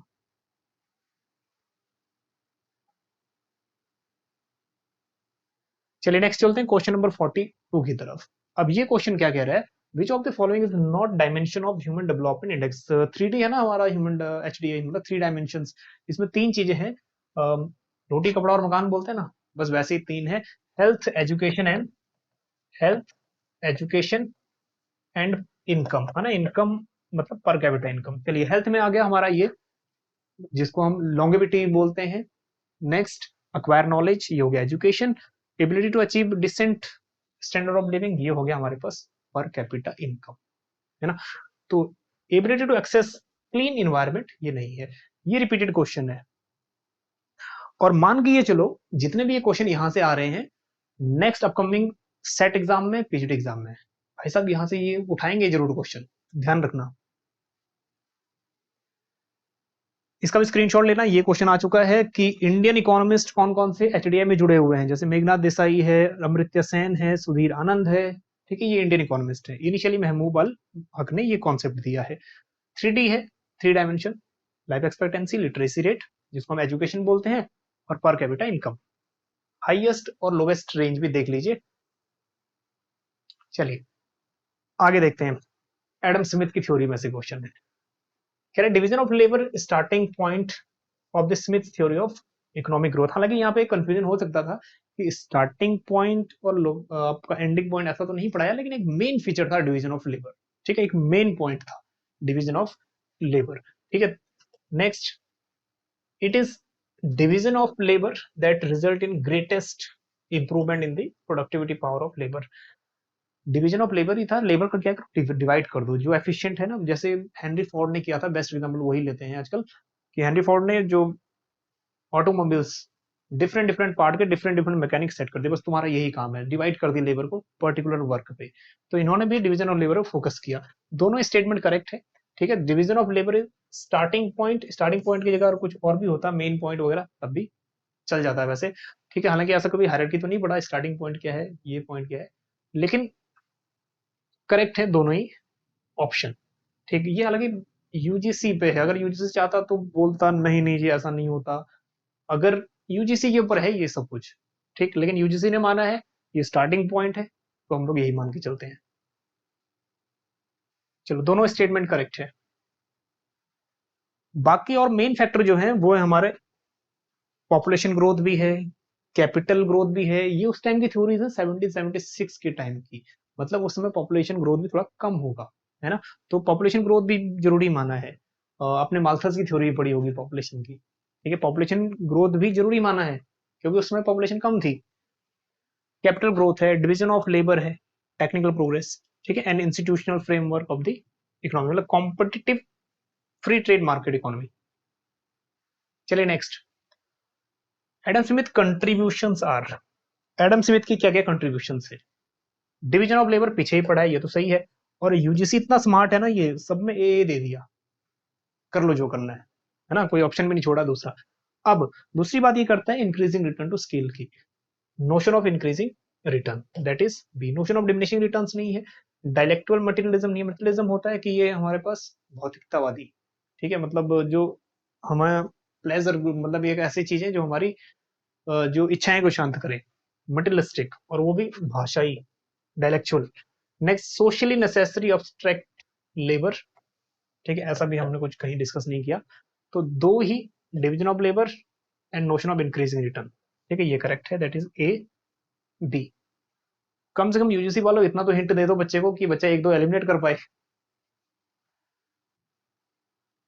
चलिए नेक्स्ट चलते हैं क्वेश्चन नंबर 42 की तरफ। अब ये क्वेश्चन क्या कह रहा है, which of the following is not dimension of human development index. 3D है ना हमारा ह्यूमन HDI, मतलब 3 डायमेंशन। इसमें 3 चीजें हैं, रोटी कपड़ा और मकान बोलते हैं ना, बस वैसे ही 3 है। हेल्थ एजुकेशन एंड इनकम, है ना, इनकम मतलब पर कैपिटा इनकम। चलिए, हेल्थ में आ गया हमारा ये, जिसको हम लॉन्गेविटी बोलते हैं। नेक्स्ट, अक्वायर नॉलेज, ये हो गया education. Ability to achieve decent standard of living, ये हो गया हमारे पास पर कैपिटा इनकम, है ना। तो ability to access clean environment ये नहीं है, ये रिपीटेड क्वेश्चन है। और मान के ये चलो, जितने भी ये क्वेश्चन यहां से आ रहे हैं, नेक्स्ट अपकमिंग सेट एग्जाम में, पीजीटी एग्जाम में, भाई साहब यहां से ये उठाएंगे जरूर क्वेश्चन, ध्यान रखना। इसका भी स्क्रीनशॉट लेना। ये क्वेश्चन आ चुका है कि इंडियन इकोनॉमिस्ट कौन कौन से एचडीआई में जुड़े हुए हैं, जैसे मेघनाथ देसाई है, अमृत्य सेन है, सुधीर आनंद है। ठीक है, ये इंडियन इकोनॉमिस्ट है। इनिशियली महमूब अल हक ने ये कॉन्सेप्ट दिया है। 3D है, 3 dimension, life expectancy, literacy rate, जिसको हम एजुकेशन बोलते हैं, और पर कैपिटा इनकम। हाईएस्ट और लोवेस्ट रेंज भी देख लीजिए। चलिए आगे देखते हैं। एडम स्मिथ की थ्योरी में से क्वेश्चन है, कह रहे division of labour starting point of the Smith theory of economic growth. हालांकि यहाँ पे कंफ्यूजन हो सकता था कि स्टार्टिंग पॉइंट और आपका एंडिंग पॉइंट, ऐसा तो नहीं पढ़ाया, लेकिन एक मेन फीचर था डिवीजन ऑफ लेबर। ठीक है, एक मेन पॉइंट था डिवीजन ऑफ लेबर। ठीक है, next, it is division of labour that result in greatest improvement in the productivity power of labour. Division of labour ही था, लेबर का क्या डिवाइड कर दो, जो एफिशिएंट है ना, जैसे हेनरी फोर्ड ने किया था, बेस्ट एग्जांपल वही लेते हैं आजकल, कि हेनरी फोर्ड ने जो ऑटोमोबाइल्स डिफरेंट डिफरेंट पार्ट के डिफरेंट डिफरेंट मैकेनिक सेट कर दिए, बस तुम्हारा यही काम है, डिवाइड कर दी लेबर को पर्टिकुलर वर्क पे। तो इन्होंने भी डिवीजन ऑफ लेबर पर फोकस किया। दोनों स्टेटमेंट करेक्ट है। ठीक है, division of labour is starting point की जगह और कुछ और भी होता, मेन पॉइंट वगैरह, तब भी चल जाता है वैसे। ठीक है, हालांकि ऐसा कभी हायरार्की तो नहीं पड़ा, स्टार्टिंग पॉइंट क्या है, ये पॉइंट क्या है, लेकिन करेक्ट है दोनों ही ऑप्शन। ठीक है, ये हालांकि यूजीसी पे है, अगर यूजीसी चाहता तो बोलता नहीं नहीं जी ऐसा नहीं होता, अगर यूजीसी के ऊपर है ये सब कुछ। ठीक, लेकिन यूजीसी ने माना है ये स्टार्टिंग पॉइंट है, तो हम लोग यही मान के चलते हैं। चलो, दोनों स्टेटमेंट करेक्ट है। बाकी और मेन फैक्टर जो है वो है हमारे पॉपुलेशन ग्रोथ भी है, कैपिटल ग्रोथ भी है। ये उस टाइम की थ्योरीज है 1776 के टाइम की, मतलब उस समय पॉपुलेशन ग्रोथ भी थोड़ा कम होगा, है ना। तो पॉपुलेशन ग्रोथ भी जरूरी माना है। आपने माल्थस की थ्योरी पढ़ी होगी पॉपुलेशन की। ठीक है, पॉपुलेशन ग्रोथ भी जरूरी माना है, क्योंकि उस समय पॉपुलेशन कम थी। कैपिटल ग्रोथ है, डिवीजन ऑफ लेबर है, टेक्निकल प्रोग्रेस, ठीक है, and institutional framework of the economy, मतलब competitive free trade market economy. चलिए next, Adam Smith contributions are. एडम स्मिथ की क्या क्या कंट्रीब्यूशन है। डिवीजन ऑफ लेबर पीछे ही पड़ा है, ये तो सही है। और यूजीसी इतना स्मार्ट है ना, ये सब में ए दे दिया, कर लो जो करना है ना, कोई ऑप्शन भी नहीं छोड़ा दूसरा। अब दूसरी बात ये करता है इंक्रीजिंग रिटर्न टू स्केल की, notion of increasing return, that is B. Notion of diminishing returns नहीं है। डायलेक्चुअल मटेरियलिज्म नहीं है। मटेरियलिज्म होता है कि ये हमारे पास भौतिकतावादी, ठीक है, मतलब जो हमें प्लेजर, मतलब ये एक ऐसी चीज है जो हमारी जो इच्छाएं को शांत करे, मटेरियलिस्टिक, और वो भी भाषाई, dialectal. Next, socially necessary abstract labour, ठीक है, ऐसा भी हमने कुछ कहीं डिस्कस नहीं किया। तो दो ही, division of labour and notion of increasing return, ठीक है, ये करेक्ट है, दैट इज ए बी। कम से कम यूजीसी वालों इतना तो हिंट दे दो बच्चे को कि बच्चा एक दो एलिमिनेट कर पाए।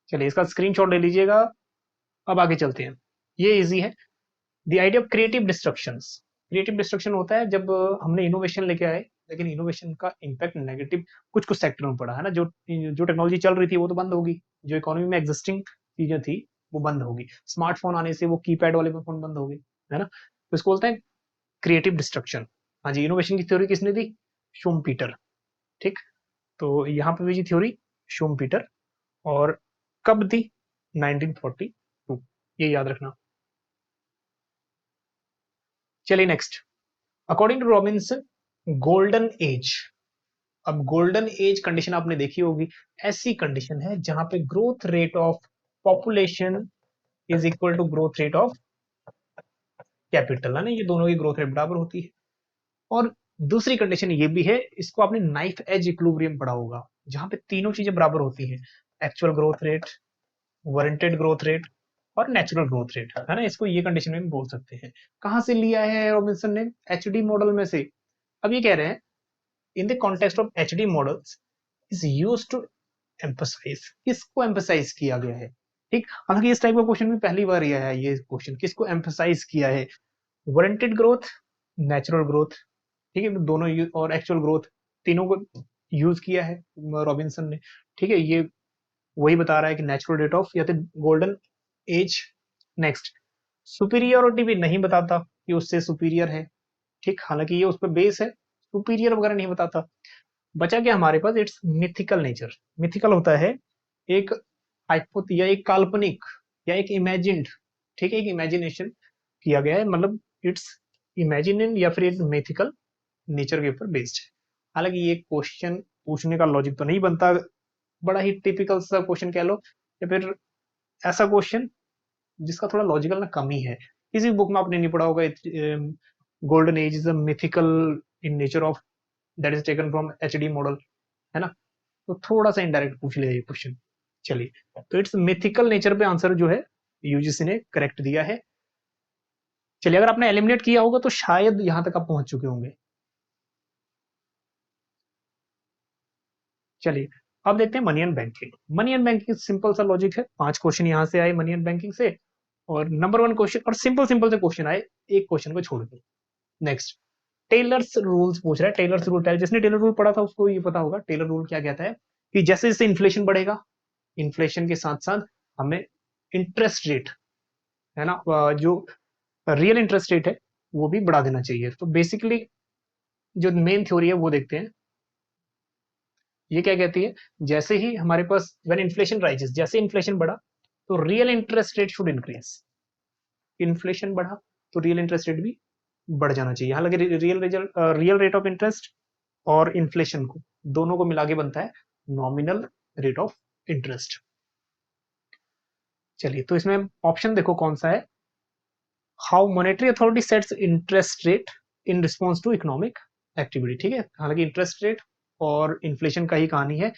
चलिए इसका स्क्रीनशॉट ले लीजिएगा। अब आगे चलते हैं, ये इजी है। The idea of creative destructions. Creative destruction होता है जब हमने इनोवेशन लेके आए लेकिन इनोवेशन का इम्पैक्ट नेगेटिव कुछ कुछ सेक्टर में पड़ा, है ना। जो जो टेक्नोलॉजी चल रही थी वो तो बंद होगी, जो इकोनॉमी में एग्जिस्टिंग चीजें थी वो बंद होगी। स्मार्टफोन आने से वो कीपैड वाले फोन बंद हो गए, है ना। तो इसको बोलते हैं क्रिएटिव डिस्ट्रक्शन। हाँ जी, इनोवेशन की थ्योरी किसने दी? शूमपीटर। ठीक, तो यहाँ पे भी जी थ्योरी शूमपीटर। और कब दी? 1942, ये याद रखना। चलिए next, according to Robinson golden age. अब गोल्डन एज कंडीशन आपने देखी होगी, ऐसी कंडीशन है जहां पे growth rate of population is equal to growth rate of capital, है ना। ये दोनों की ग्रोथ रेट बराबर होती है। और दूसरी कंडीशन ये भी है, इसको आपने नाइफ एज इक्विलिब्रियम पढ़ा होगा, जहां पे तीनों चीजें बराबर होती हैं, actual growth rate, warranted growth rate और नेचुरल ग्रोथ रेट, है ना। इसको ये कंडीशन में भी बोल सकते हैं। कहां से लिया है रॉबिन्सन ने? एचडी मॉडल में से। अब ये कह रहे हैं in the context of HD models is used to emphasize. किसको एम्फसाइज किया गया है? ठीक, हालांकि इस टाइप का क्वेश्चन भी पहली बार ही आया है। ये क्वेश्चन किसको एम्फसाइज किया है? वारंटेड ग्रोथ, नेचुरल ग्रोथ, ठीक है, दोनों और एक्चुअल ग्रोथ, तीनों को यूज किया है रॉबिन्सन ने। ठीक है, ये वही बता रहा है कि नेचुरल रेट ऑफ या तो गोल्डन एज। नेक्स्ट, सुपीरियोरिटी भी नहीं बताता कि उससे सुपीरियर है। ठीक, हालांकि ये उस पर बेस है, सुपीरियर वगैरह नहीं बताता। बचा क्या हमारे पास? It's mythical nature. मिथिकल होता है एक या एक काल्पनिक या एक इमेजिन्ड, ठीक है, एक इमेजिनेशन किया गया है, मतलब इट्स इमेजिन या फिर एक मिथिकल नेचर के ऊपर बेस्ड है। हालांकि ये क्वेश्चन पूछने का लॉजिक तो नहीं बनता, बड़ा ही टिपिकल सा क्वेश्चन कह लो, या फिर ऐसा क्वेश्चन जिसका थोड़ा लॉजिकल ना कमी है। किसी बुक में आपने नहीं पढ़ा होगा golden age is a mythical in nature of that is taken from HD model, है ना। तो थोड़ा सा इनडायरेक्ट पूछ लिया ये क्वेश्चन। चलिए, तो इट्स मिथिकल नेचर पे आंसर जो है यूजीसी ने करेक्ट दिया है। चलिए, अगर आपने एलिमिनेट किया होगा तो शायद यहां तक आप पहुंच चुके होंगे। चलिए, अब देखते हैं money and banking. Money and banking simple सा लॉजिक है, 5 क्वेश्चन यहां से आए मनी एंड बैंकिंग से, और नंबर 1 क्वेश्चन और सिंपल सिंपल से क्वेश्चन आए, एक क्वेश्चन को छोड़ के। नेक्स्ट, टेलर्स रूल्स पूछ रहा है। टेलर्स रूल, जिसने टेलर रूल पढ़ा था उसको ये पता होगा टेलर रूल क्या कहता है, कि जैसे जैसे इन्फ्लेशन बढ़ेगा, इन्फ्लेशन के साथ साथ हमें इंटरेस्ट रेट, है ना, जो रियल इंटरेस्ट रेट है वो भी बढ़ा देना चाहिए। तो बेसिकली जो मेन थ्योरी है वो देखते हैं। ये क्या कहती है? जैसे ही हमारे पास व्हेन इन्फ्लेशन राइजेस, जैसे इन्फ्लेशन बढ़ा तो real interest rate should increase. Inflation बढ़ा तो रियल इंटरेस्ट रेट भी बढ़ जाना चाहिए। हालांकि रियल रेट ऑफ इंटरेस्ट और इन्फ्लेशन को दोनों को मिला के बनता है नॉमिनल रेट ऑफ इंटरेस्ट। चलिए, तो इसमें ऑप्शन देखो कौन सा है। How monetary authority sets interest rate in response to economic activity. ठीक है, हालांकि इंटरेस्ट रेट और इन्फ्लेशन का ही कहानी है,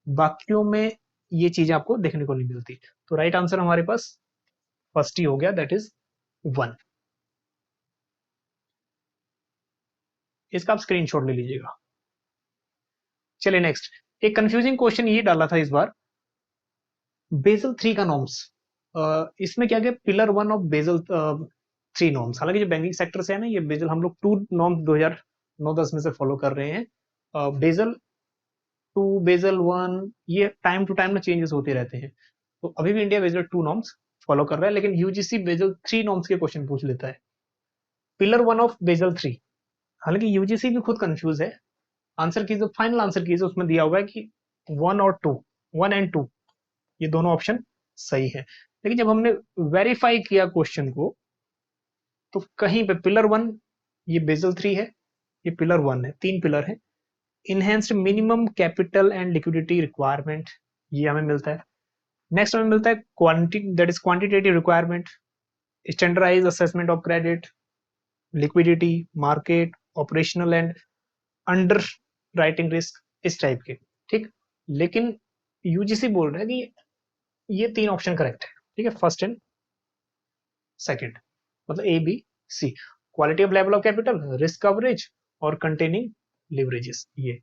बाकियों में ये चीजें आपको देखने को नहीं मिलती। तो राइट आंसर हमारे पास फर्स्ट ही हो गया, दैट इज 1। इसका आप स्क्रीनशॉट ले लीजिएगा। चलिए नेक्स्ट, एक कंफ्यूजिंग क्वेश्चन ये डाला था इस बार, बेसल 3 का नॉर्म्स। इसमें क्या क्या पिलर 1 ऑफ बेसल 3 नॉर्म्स। हालांकि जो बैंकिंग सेक्टर से है ना, ये बेसल हम लोग 2 नॉर्म्स 2009-10 में से फॉलो कर रहे हैं। बेसल 2, बेसल 1, ये टाइम टू टाइम ना चेंजेस होते रहते हैं। तो अभी भी इंडिया बेसल 2 नॉर्म्स फॉलो कर रहा है, लेकिन यूजीसी बेसल 3 नॉर्म्स के क्वेश्चन पूछ लेता है। पिलर 1 ऑफ बेसल 3, हालांकि यूजीसी भी खुद कंफ्यूज है। आंसर की जो फाइनल आंसर की जो उसमें दिया हुआ है कि 1 और 2, 1 एंड 2, ये दोनों ऑप्शन सही है। लेकिन जब हमने वेरीफाई किया क्वेश्चन को, तो कहीं पे पिलर 1 ये बेसल 3 है, ये पिलर 1 है, 3 पिलर है। Enhanced minimum capital and liquidity requirement, ये हमें मिलता है। नेक्स्ट हमें मिलता है quantity, that is quantitative requirement, standardize assessment of credit, liquidity, market, operational and underwriting risk, इस टाइप के। ठीक, लेकिन यूजीसी बोल रहा है कि ये 3 ऑप्शन करेक्ट है। ठीक है, फर्स्ट एंड सेकंड, मतलब A B C, quality of level of capital, risk coverage और कंटेनिंग लिवरेजेस, ये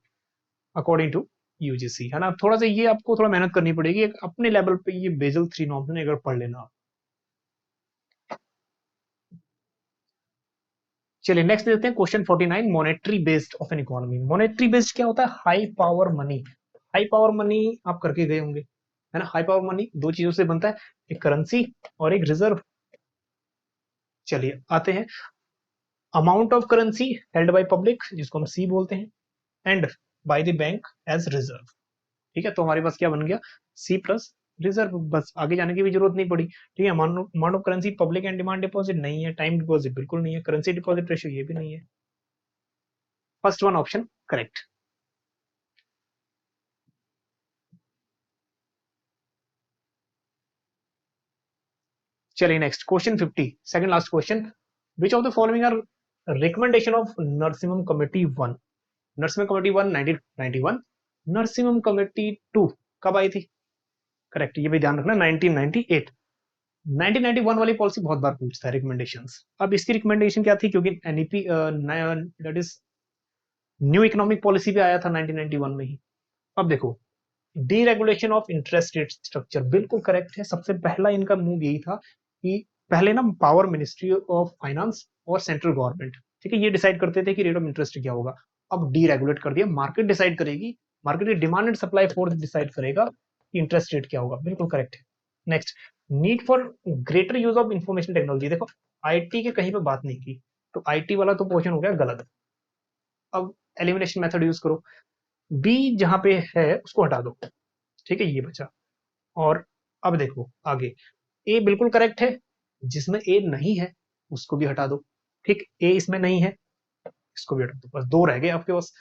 अकॉर्डिंग टू यूजीसी, है ना। थोड़ा सा ये आपको थोड़ा मेहनत करनी पड़ेगी, एक अपने लेवल पे ये बेसल 3 नॉर्म्स ने अगर पढ़ लेना। चलिए नेक्स्ट देखते हैं question 49, monetary based of an economy. Monetary based क्या होता है? High power money. High power money आप करके गए होंगे, है ना। हाई पावर मनी दो चीजों से बनता है, एक करेंसी और एक रिजर्व। चलिए आते हैं, amount of currency held by public जिसको हम सी बोलते हैं, and by the bank as reserve. ठीक है, तो हमारे पास क्या बन गया? C plus reserve. बस आगे जाने की भी जरूरत नहीं पड़ी। ठीक है, amount of currency public and demand deposit नहीं है, टाइम डिपॉजिट बिल्कुल नहीं है, करेंसी डिपॉजिट रेशियो ये भी नहीं है। First one option correct. चलिए next question 50, second last question. Which of the following are recommendation of Narasimham committee one? Narasimham committee one 1991, Narasimham committee two कब आई थी? करेक्ट, ये भी ध्यान रखना 1998। 1991 वाली पॉलिसी बहुत बार पूछता है रिकमेंडेशंस। अब इसकी रिकमेंडेशन क्या थी? क्योंकि NEP that is new economic policy भी आया था 1991 में ही। अब देखो, deregulation of interest rate structure बिल्कुल करेक्ट है। सबसे पहला इनका मूव यही था कि पहले ना पावर मिनिस्ट्री ऑफ फाइनेंस और सेंट्रल गवर्नमेंट, ठीक है, ये डिसाइड करते थे कि रेट ऑफ इंटरेस्ट क्या होगा। अब डीरेगुलेट कर दिया, मार्केट डिसाइड करेगी। मार्केट की demand and supply force decide करेगा कि इंटरेस्ट रेट क्या होगा। बिल्कुल करेक्ट है। Next, need for greater use of information technology. देखो आईटी के कहीं पे बात नहीं की, तो आईटी वाला तो पोर्शन हो गया गलत। अब एलिमिनेशन मेथड यूज करो, बी जहां पे है उसको हटा दो, ठीक है, ये बचा। और अब देखो आगे, ए बिल्कुल करेक्ट है, जिसमें ए नहीं है उसको भी हटा दो। ठीक, ए इसमें नहीं है, इसको भी हटा दो। बस दो रह गए आपके पास।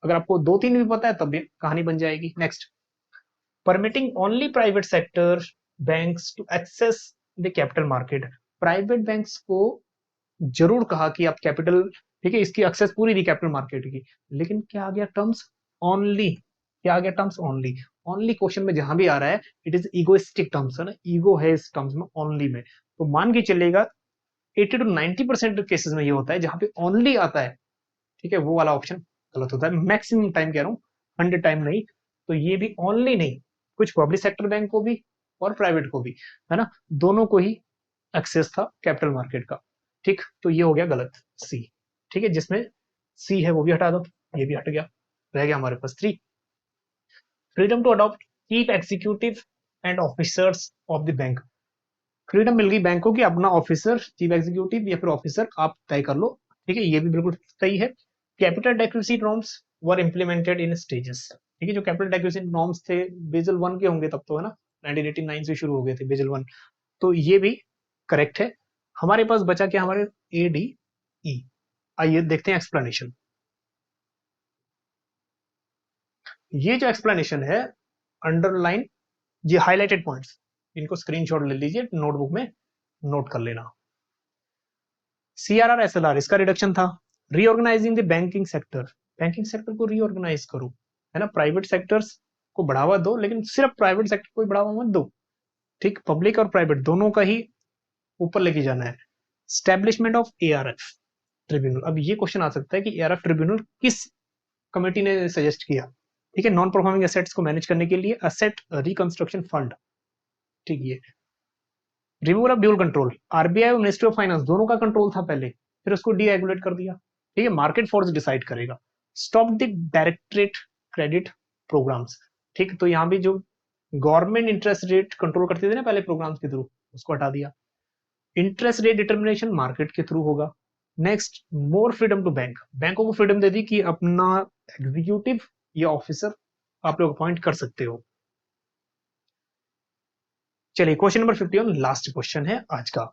अगर आपको दो तीन भी पता है तब भी कहानी बन जाएगी। Next, permitting only private sector banks to access the capital market. Private banks को जरूर कहा कि आप कैपिटल, ठीक है, इसकी एक्सेस पूरी थी कैपिटल मार्केट की, लेकिन क्या आ गया टर्म्स? ओनली। क्या आ गया टर्म्स? ओनली। ओनली क्वेश्चन में जहां भी आ रहा है इट इज इगोइस्टिक टर्म्स, है ना, ईगो है इस टर्म्स में, ओनली में। तो मान के चलेगा 80 to 90% केसेस में ये होता है जहां पे ओनली आता है, ठीक है, वो वाला ऑप्शन गलत होता है। मैक्सिमम टाइम कह रहा हूँ, 100 टाइम नहीं। तो ये भी ओनली नहीं, कुछ पब्लिक सेक्टर बैंक को भी और प्राइवेट को भी, है ना, दोनों को ही एक्सेस था कैपिटल मार्केट का। ठीक, तो ये हो गया गलत, सी। ठीक है, जिसमें सी है वो भी हटा दो, ये भी हट गया। रह गया हमारे पास three, freedom to adopt chief executive and officers of the bank. Freedom मिल गई बैंकों की, अपना ऑफिसर, चीफ एग्जीक्यूटिव या फिर ऑफिसर आप तय कर लो। ठीक है, ये भी बिल्कुल सही है। Capital adequacy norms were implemented in stages. ठीक है, जो कैपिटल डेक्रेसी नॉर्म्स थे बेजल वन के होंगे तब तो, है ना, 1989 से शुरू हो गए थे बेजल वन। तो ये भी करेक्ट है। हमारे पास बचा क्या? हमारे ए डी ई। आइए देखते हैं एक्सप्लेनेशन। ये जो एक्सप्लेनेशन है, अंडरलाइन, ये हाईलाइटेड पॉइंट्स, इनको स्क्रीनशॉट ले लीजिए, नोटबुक में नोट कर लेना। सीआरआर एसएलआर इसका रिडक्शन था। Reorganising the banking sector, banking sector को रीऑर्गेनाइज करो, है ना, प्राइवेट सेक्टर्स को बढ़ावा दो, लेकिन सिर्फ प्राइवेट सेक्टर को ही बढ़ावा मत दो। ठीक, पब्लिक और प्राइवेट दोनों का ही ऊपर लेके जाना है। Establishment of ARF tribunal. अब ये क्वेश्चन आ सकता है कि एआरएफ ट्रिब्यूनल किस कमेटी ने सजेस्ट किया? ठीक है, नॉन परफॉर्मिंग एसेट्स को मैनेज करने के लिए असेट रिकंस्ट्रक्शन फंड। ठीक, ये removal of dual control, RBI और मिनिस्ट्री ऑफ फाइनेंस दोनों का कंट्रोल था पहले, फिर उसको डीरेगुलेट कर दिया। ठीक है, मार्केट फोर्स डिसाइड करेगा। Stop the directorate credit programs. ठीक, तो यहाँ भी जो गवर्नमेंट इंटरेस्ट रेट कंट्रोल करती थी ना पहले प्रोग्राम्स के थ्रू, उसको हटा दिया। इंटरेस्ट रेट डिटर्मिनेशन मार्केट के थ्रू होगा। Next, more freedom to bank, बैंकों को फ्रीडम दे दी कि अपना एग्जीक्यूटिव या ऑफिसर आप लोग अपॉइंट कर सकते हो। चलिए क्वेश्चन नंबर 51 लास्ट क्वेश्चन है आज का।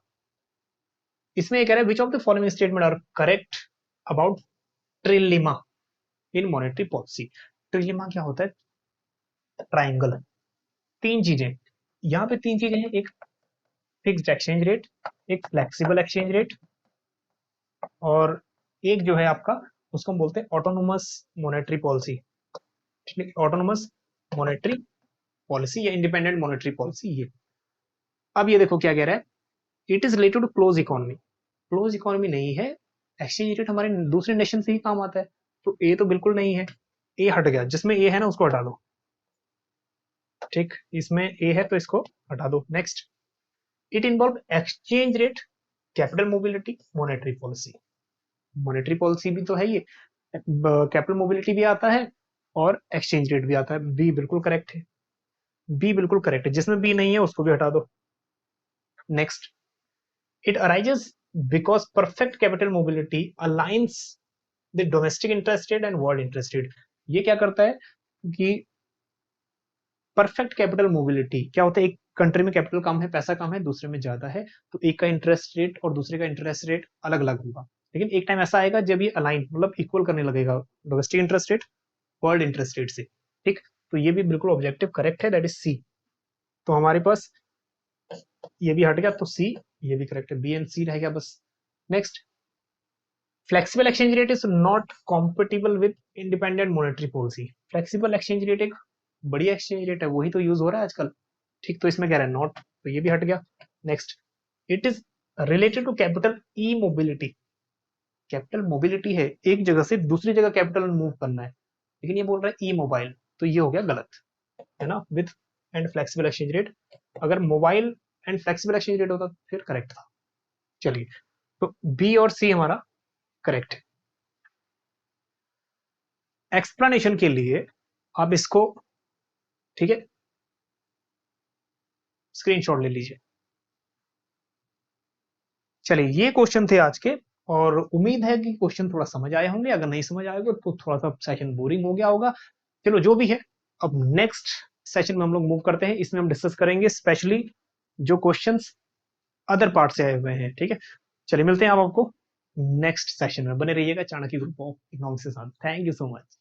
इसमें ये कह रहा है which of the following statement are correct about trilemma in monetary policy. Trilemma क्या होता है? ट्राइंगल। तीन चीजें, यहाँ पे तीन चीजें हैं, एक फिक्स्ड एक्सचेंज रेट, एक फ्लेक्सिबल एक्सचेंज रेट, और एक जो है आपका, उसको हम बोलते हैं autonomous monetary policy. Autonomous monetary policy या इंडिपेंडेंट मॉनेटरी पॉलिसी, ये। अब ये देखो क्या कह रहा है, it is related to close economy. Close economy नहीं है, एक्सचेंज रेट हमारे दूसरे नेशन से ही काम आता है, तो ए तो बिल्कुल नहीं है। ए हट गया, जिसमें ए है ना उसको हटा दो। ठीक, इसमें ए है तो इसको हटा दो। Next, it involve exchange rate, capital mobility, monetary policy. Monetary policy भी तो है ये, कैपिटल मोबिलिटी भी आता है और एक्सचेंज रेट भी आता है। बी बिल्कुल करेक्ट है, बी बिल्कुल करेक्ट है, जिसमें बी नहीं है उसको भी हटा दो। Next, it arises because perfect capital mobility alliance the domestic interest rate and world interest rate. ये क्या करता है कि परफेक्ट कैपिटल मोबिलिटी क्या होता है, एक कंट्री में कैपिटल कम है, पैसा कम है, दूसरे में ज्यादा है, तो एक का इंटरेस्ट रेट और दूसरे का इंटरेस्ट रेट अलग अलग होगा। लेकिन एक टाइम ऐसा आएगा जब ये अलाइन मतलब इक्वल करने लगेगा domestic interest rate world interest rate से। ठीक, तो ये भी बिल्कुल ऑब्जेक्टिव करेक्ट है, दैट इज सी। तो हमारे पास ये भी हट गया, तो सी ये भी करेक्ट है, बी एंड सी रह गया बस। Next, flexible exchange rate is not compatible with independent monetary policy. Flexible exchange rate एक बढ़िया एक्सचेंज रेट है, वही तो यूज हो रहा है आजकल। ठीक, तो इसमें कह रहा है नॉट, तो ये भी हट गया। Next, it is related to capital e mobility. Capital mobility है, एक जगह से दूसरी जगह कैपिटल मूव करना है, लेकिन ये बोल रहा है ई मोबाइल, तो ये हो गया गलत, है ना। With and flexible exchange rate, अगर mobile and flexible exchange rate होता फिर करेक्ट था। चलिए, तो बी और सी हमारा करेक्ट है। एक्सप्लेनेशन के लिए आप इसको, ठीक है, स्क्रीनशॉट ले लीजिए। चलिए, ये क्वेश्चन थे आज के, और उम्मीद है कि क्वेश्चन थोड़ा समझ आए होंगे। अगर नहीं समझ आएगा तो थोड़ा सा सेशन बोरिंग हो गया होगा। चलो, जो भी है, अब नेक्स्ट सेशन में हम लोग मूव करते हैं। इसमें हम डिस्कस करेंगे स्पेशली जो क्वेश्चंस अदर पार्ट से आए हुए हैं। ठीक है, चलिए मिलते हैं आप आपको नेक्स्ट सेशन में। बने रहिएगा चाणक्य ग्रुप ऑफ इकोनॉमिक्स के साथ। Thank you so much.